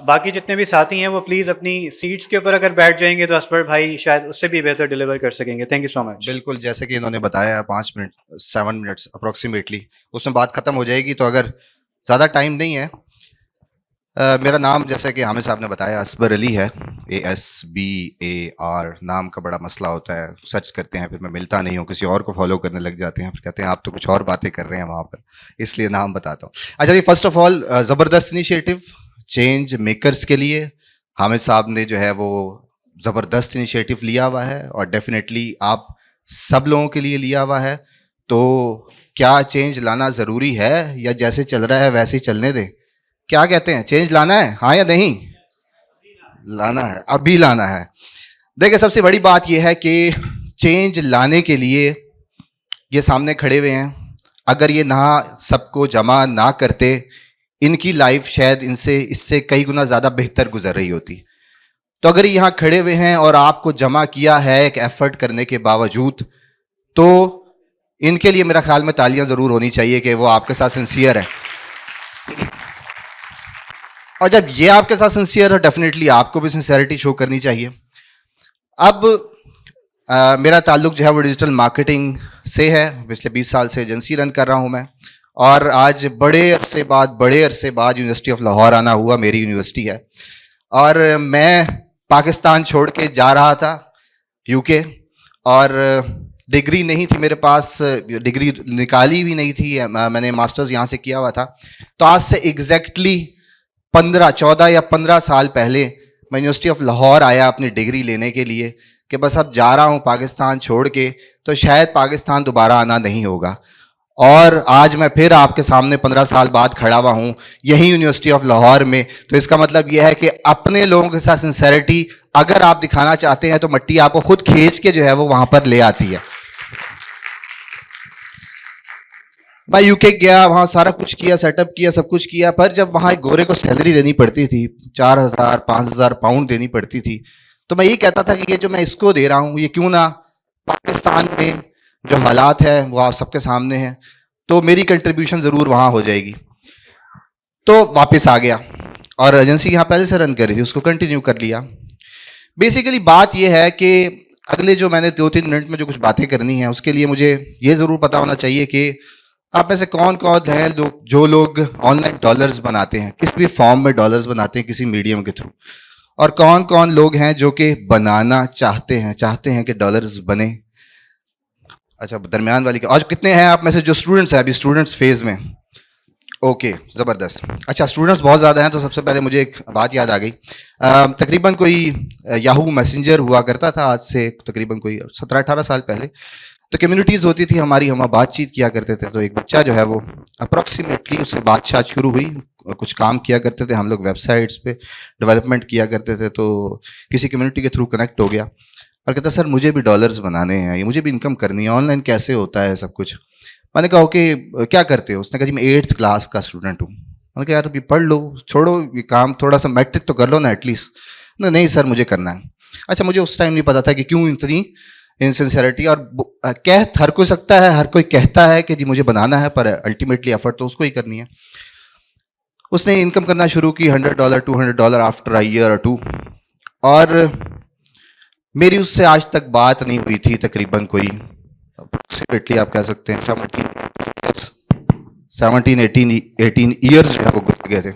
Speaker 3: باقی جتنے بھی ساتھی ہیں وہ پلیز اپنی سیٹس کے اوپر اگر بیٹھ جائیں گے تو اسپر بھائی شاید اس سے بھی بہتر ڈیلیور کر سکیں گے. تھینک یو سو مچ.
Speaker 10: بالکل جیسے کہ انہوں نے بتایا 7 منٹس اپروکسیمیٹلی اس میں بات ختم ہو جائے گی. تو اگر زیادہ ٹائم نہیں ہے, میرا نام جیسے کہ حامد صاحب نے بتایا اسبر علی ہے. ASBAR نام کا بڑا مسئلہ ہوتا ہے, سرچ کرتے ہیں پھر میں ملتا نہیں ہوں, کسی اور کو فالو کرنے لگ جاتے ہیں, پھر کہتے ہیں آپ تو کچھ اور باتیں کر رہے ہیں وہاں پر, اس لیے نام بتاتا ہوں. اچھا جی, فرسٹ آف آل زبردست انیشیٹو چینج میکرز کے لیے حامد صاحب نے جو ہے وہ زبردست انیشیٹو لیا ہوا ہے, اور ڈیفینیٹلی آپ سب لوگوں کے لیے لیا ہوا ہے. تو کیا چینج لانا ضروری ہے یا جیسے چل رہا ہے ویسے ہی چلنے دیں؟ کیا کہتے ہیں, چینج لانا ہے ہاں یا نہیں؟ لانا ہے, ابھی لانا ہے. دیکھیں سب سے بڑی بات یہ ہے کہ چینج لانے کے لیے یہ سامنے کھڑے ہوئے ہیں, اگر یہ نہ سب کو جمع نہ کرتے ان کی لائف شاید اس سے کئی گنا زیادہ بہتر گزر رہی ہوتی. تو اگر یہاں کھڑے ہوئے ہیں اور آپ کو جمع کیا ہے ایک ایفرٹ کرنے کے باوجود, تو ان کے لیے میرا خیال میں تالیاں ضرور ہونی چاہیے کہ وہ آپ کے ساتھ سنسیئر ہیں. اور جب یہ آپ کے ساتھ سنسیئر ہے ڈیفینیٹلی آپ کو بھی سنسیئرٹی شو کرنی چاہیے. اب میرا تعلق جو ہے وہ ڈیجیٹل مارکیٹنگ سے ہے. پچھلے 20 سال سے ایجنسی رن کر رہا ہوں میں, اور آج بڑے عرصے بعد یونیورسٹی آف لاہور آنا ہوا. میری یونیورسٹی ہے, اور میں پاکستان چھوڑ کے جا رہا تھا UK, اور ڈگری نہیں تھی میرے پاس, ڈگری نکالی بھی نہیں تھی, میں نے ماسٹرز یہاں سے کیا ہوا تھا. تو آج سے ایگزیکٹلی 14 یا 15 سال پہلے میں یونیورسٹی آف لاہور آیا اپنی ڈگری لینے کے لیے کہ بس اب جا رہا ہوں پاکستان چھوڑ کے, تو شاید پاکستان دوبارہ آنا نہیں ہوگا. اور آج میں پھر آپ کے سامنے 15 سال بعد کھڑا ہوا ہوں یہی یونیورسٹی آف لاہور میں. تو اس کا مطلب یہ ہے کہ اپنے لوگوں کے ساتھ سنسیریٹی اگر آپ دکھانا چاہتے ہیں تو مٹی آپ کو خود کھینچ کے جو ہے وہ وہاں پر لے آتی ہے. میں یو کے گیا, وہاں سارا کچھ کیا, سیٹ اپ کیا, سب کچھ کیا, پر جب وہاں ایک گورے کو سیلری دینی پڑتی تھی 4,000-5,000 پاؤنڈ دینی پڑتی تھی, تو میں یہی کہتا تھا کہ یہ جو میں اس کو دے رہا ہوں یہ کیوں نہ پاکستان میں جو حالات ہیں وہ آپ سب کے سامنے ہیں, تو میری کنٹریبیوشن ضرور وہاں ہو جائے گی. تو واپس آ گیا اور ایجنسی یہاں پہلے سے رن کر رہی تھی, اس کو کنٹینیو کر لیا. بیسیکلی بات یہ ہے کہ اگلے جو میں نے 2-3 منٹ میں جو کچھ باتیں کرنی ہیں اس کے لیے مجھے یہ ضرور پتا ہونا چاہیے کہ آپ میں سے کون کون ہیں جو لوگ آن لائن ڈالرز بناتے ہیں, کسی بھی فارم میں ڈالرز بناتے ہیں کسی میڈیم کے تھرو, اور کون کون لوگ ہیں جو کہ بنانا چاہتے ہیں کہ ڈالرز بنے. اچھا درمیان والی, اور کتنے ہیں آپ میں سے جو اسٹوڈنٹس ہیں ابھی اسٹوڈنٹس فیز میں؟ اوکے زبردست. اچھا اسٹوڈنٹس بہت زیادہ ہیں, تو سب سے پہلے مجھے ایک بات یاد آ گئی. تقریباً کوئی یاہو میسنجر ہوا کرتا تھا آج سے تقریباً کوئی 17-18 سال پہلے, تو کمیونٹیز ہوتی تھی ہماری, ہم بات چیت کیا کرتے تھے. تو ایک بچہ جو ہے وہ اپروکسیمیٹلی اس سے بات چیت شروع ہوئی, کچھ کام کیا کرتے تھے ہم لوگ, ویب سائٹس پہ ڈیولپمنٹ کیا کرتے تھے, تو کسی کمیونٹی کے تھرو کنیکٹ ہو گیا اور کہتا سر مجھے بھی ڈالرز بنانے ہیں, یہ مجھے بھی انکم کرنی ہے, آن لائن کیسے ہوتا ہے سب کچھ. میں نے کہا اوکے کیا کرتے ہو؟ اس نے کہا جی میں 8th کلاس کا اسٹوڈنٹ ہوں. میں نے کہا یار ابھی پڑھ لو, چھوڑو یہ کام, تھوڑا سا میٹرک تو کر لو نا ایٹ لیسٹ. نہیں سر مجھے کرنا ہے. اچھا مجھے اس ٹائم نہیں پتا تھا کہ کیوں اتنی انسنسیریٹی, اور ہر کوئی سکتا ہے, ہر کوئی کہتا ہے کہ جی مجھے بنانا ہے, پر الٹیمیٹلی ایفرٹ تو اس کو ہی کرنی ہے. اس نے انکم کرنا شروع کی $100 $200 آفٹر اے ایئر اور 2, اور میری اس سے آج تک بات نہیں ہوئی تھی. تقریباً کوئی اپروکسیمیٹلی آپ کہہ سکتے ہیں 17-18 ایئرز جو ہے وہ گزر گئے تھے.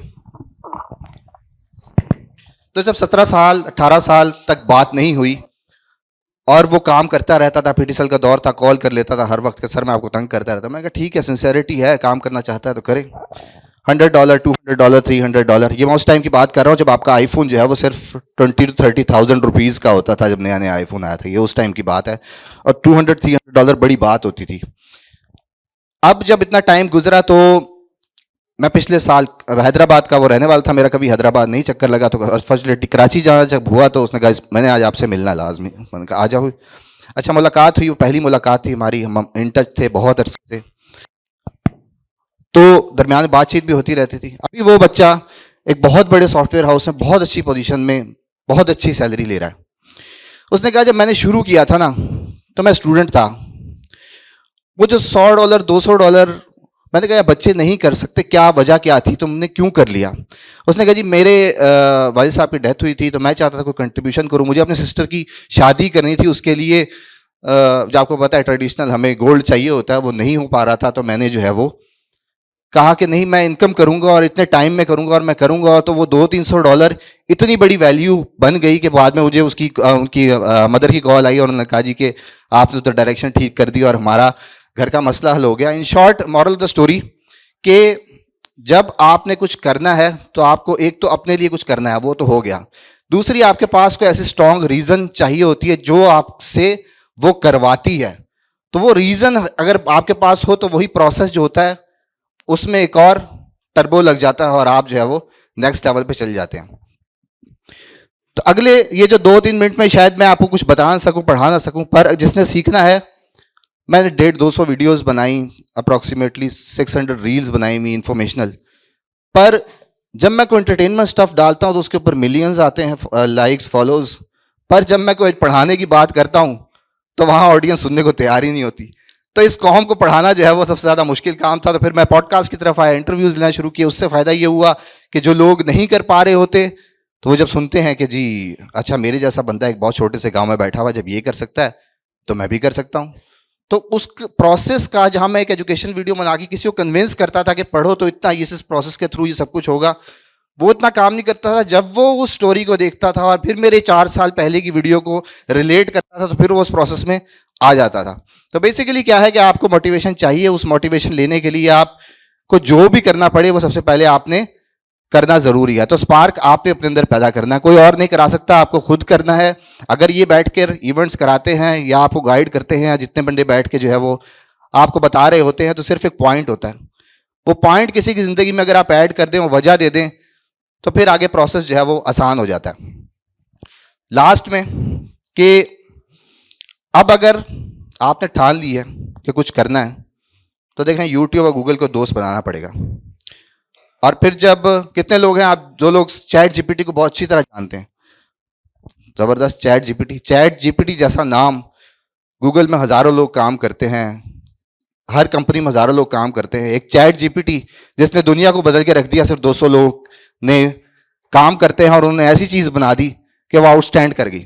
Speaker 10: تو جب 17 سال 18 سال تک بات نہیں ہوئی اور وہ کام کرتا رہتا تھا, PTCL کا دور تھا, کال کر لیتا تھا ہر وقت کہ سر میں آپ کو تنگ کرتا رہتا. میں نے کہا ٹھیک ہے سنسیریٹی ہے, کام کرنا چاہتا ہے تو کریں. $100 $200 $300, یہ میں اس ٹائم کی بات کر رہا ہوں جب آپ کا آئی فون جو ہے وہ صرف 20,000 to 30,000 روپیز کا ہوتا تھا, جب نیا نیا آئی فون آیا تھا, یہ اس ٹائم کی بات ہے. اور $200-300 بڑی بات ہوتی تھی. اب جب اتنا ٹائم گزرا تو میں پچھلے سال حیدرآباد کا وہ رہنے والا تھا, میرا کبھی حیدرآباد نہیں چکر لگا, تو فارچونیٹلی کراچی جانا جب ہوا تو اس نے کہا میں نے آج آپ سے ملنا لازمی. میں نے کہا آ جاؤ. اچھا ملاقات ہوئی, وہ پہلی ملاقات تھی ہماری, ہم ان ٹچ تھے بہت عرصے سے, تو درمیان میں بات چیت بھی ہوتی رہتی تھی. ابھی وہ بچہ ایک بہت بڑے سافٹ ویئر ہاؤس میں بہت اچھی پوزیشن میں بہت اچھی سیلری لے رہا ہے. اس نے کہا جب میں نے شروع کیا تھا نا تو میں اسٹوڈنٹ تھا, وہ جو $100 $200 میں نے کہا بچے نہیں کر سکتے, کیا وجہ کیا تھی, تم نے کیوں کر لیا؟ اس نے کہا جی میرے والد صاحب کی ڈیتھ ہوئی تھی تو میں چاہتا تھا کوئی کنٹریبیوشن کروں, مجھے اپنے سسٹر کی شادی کرنی تھی, اس کے لیے جو آپ کو پتا ہے ٹریڈیشنل ہمیں گولڈ چاہیے ہوتا ہے, وہ نہیں ہو پا رہا تھا. تو میں نے جو ہے وہ کہا کہ نہیں میں انکم کروں گا اور اتنے ٹائم میں کروں گا اور میں کروں گا. تو وہ $200-300 اتنی بڑی ویلیو بن گئی کہ بعد میں مجھے ان کی مدر کی کال آئی اور انہوں نے کہا جی کہ آپ نے تو ڈائریکشن ٹھیک کر دی اور ہمارا گھر کا مسئلہ حل ہو گیا. In short moral of the story کہ جب آپ نے کچھ کرنا ہے تو آپ کو ایک تو اپنے لیے کچھ کرنا ہے, وہ تو ہو گیا. دوسری آپ کے پاس کوئی ایسی اسٹرانگ ریزن چاہیے ہوتی ہے جو آپ سے وہ کرواتی ہے. تو وہ ریزن اگر آپ کے پاس ہو تو وہی پروسیس جو ہوتا ہے اس میں ایک اور ٹربو لگ جاتا ہے اور آپ جو ہے وہ نیکسٹ لیول پہ چل جاتے ہیں. تو اگلے یہ جو 2-3 منٹ میں شاید میں آپ کو کچھ بتا نہ سکوں, پڑھا نہ سکوں, پر جس نے سیکھنا ہے, میں نے 150-200 ویڈیوز بنائیں, اپروکسیمیٹلی 600 ریلز بنائی ہوئی انفارمیشنل. پر جب میں کوئی انٹرٹینمنٹ اسٹف ڈالتا ہوں تو اس کے اوپر ملینز آتے ہیں لائکس فالوز, پر جب میں کوئی پڑھانے کی بات کرتا ہوں تو وہاں آڈینس سننے کو تیار ہی نہیں ہوتی. تو اس قوم کو پڑھانا جو ہے وہ سب سے زیادہ مشکل کام تھا. تو پھر میں پوڈ کاسٹ کی طرف آیا, انٹرویوز لینا شروع کیا. اس سے فائدہ یہ ہوا کہ جو لوگ نہیں کر پا رہے ہوتے تو وہ جب سنتے ہیں کہ جی اچھا میرے جیسا بندہ ایک بہت چھوٹے سے گاؤں میں بیٹھا ہوا جب یہ کر سکتا ہے تو میں بھی کر سکتا ہوں. تو اس پروسیس کا جہاں میں ایک ایجوکیشن ویڈیو بنا کے کسی کو کنونس کرتا تھا کہ پڑھو تو اتنا اس پروسیس کے تھرو یہ سب کچھ ہوگا, وہ اتنا کام نہیں کرتا تھا. جب وہ اس سٹوری کو دیکھتا تھا اور پھر میرے 4 سال پہلے کی ویڈیو کو ریلیٹ کرتا تھا تو پھر وہ اس پروسیس میں آ جاتا تھا. تو بیسیکلی کیا ہے کہ آپ کو موٹیویشن چاہیے, اس موٹیویشن لینے کے لیے آپ کو جو بھی کرنا پڑے وہ سب سے پہلے آپ نے کرنا ضروری ہے. تو اسپارک آپ نے اپنے اندر پیدا کرنا ہے, کوئی اور نہیں کرا سکتا, آپ کو خود کرنا ہے. اگر یہ بیٹھ کر ایونٹس کراتے ہیں یا آپ کو گائیڈ کرتے ہیں, جتنے بندے بیٹھ کے جو ہے وہ آپ کو بتا رہے ہوتے ہیں, تو صرف ایک پوائنٹ ہوتا ہے. وہ پوائنٹ کسی کی زندگی میں اگر آپ ایڈ کر دیں, وہ وجہ دے دیں, تو پھر آگے پروسیس جو ہے وہ آسان ہو جاتا ہے. لاسٹ میں کہ اب اگر آپ نے ٹھان لی ہے کہ کچھ کرنا ہے, تو دیکھیں یوٹیوب اور گوگل کو دوست بنانا پڑے گا. اور پھر جب کتنے لوگ ہیں آپ جو لوگ چیٹ جی پی ٹی کو بہت اچھی طرح جانتے ہیں, زبردست چیٹ جی پی ٹی جیسا نام, گوگل میں ہزاروں لوگ کام کرتے ہیں, ہر کمپنی میں ہزاروں لوگ کام کرتے ہیں. ایک چیٹ جی پی ٹی جس نے دنیا کو بدل کے رکھ دیا, صرف 200 لوگ نے کام کرتے ہیں اور انہوں نے ایسی چیز بنا دی کہ وہ آؤٹ اسٹینڈ کر گئی.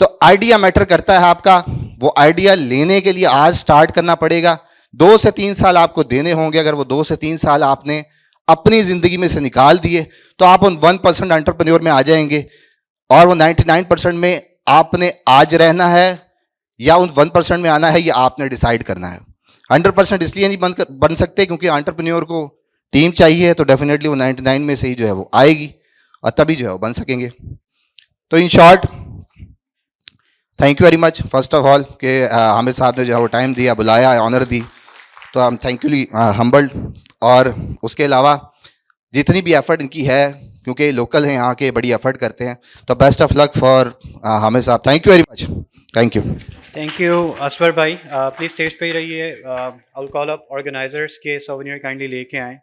Speaker 10: تو آئیڈیا میٹر کرتا ہے آپ کا. وہ آئیڈیا لینے کے لیے آج سٹارٹ کرنا پڑے گا. 2 سے 3 سال آپ کو دینے ہوں گے. اگر وہ 2 سے 3 سال آپ نے اپنی زندگی میں سے نکال دیے, تو آپ ان 1% انٹرپرینیور میں آ جائیں گے. اور وہ 99% میں آپ نے آج رہنا ہے یا ان 1% میں آنا ہے, یہ آپ نے ڈیسائیڈ کرنا ہے. 100% اس لیے نہیں بن سکتے کیونکہ انٹرپرینیور کو ٹیم چاہیے, تو ڈیفینیٹلی وہ 99 میں سے ہی جو ہے وہ آئے گی, اور تبھی جو ہے وہ بن سکیں گے. تو in short thank you very much first of آل کہ حامد صاحب نے جو ہے وہ ٹائم دیا, بلایا, آنر دی, تو ہم تھینکیولی ہمبلڈ. اور اس کے علاوہ جتنی بھی ایفرٹ ان کی ہے, کیونکہ یہ لوکل ہیں یہاں کے, بڑی ایفرٹ کرتے ہیں, تو best of luck for Hamid sahab. Thank you very much. Thank you.
Speaker 3: Thank you Aswar بھائی. پلیز اسٹیج پہ ہی رہیے. آئی ول کال اپ آرگنائزرس کے سوونیر کائنڈلی لے کے آئیں.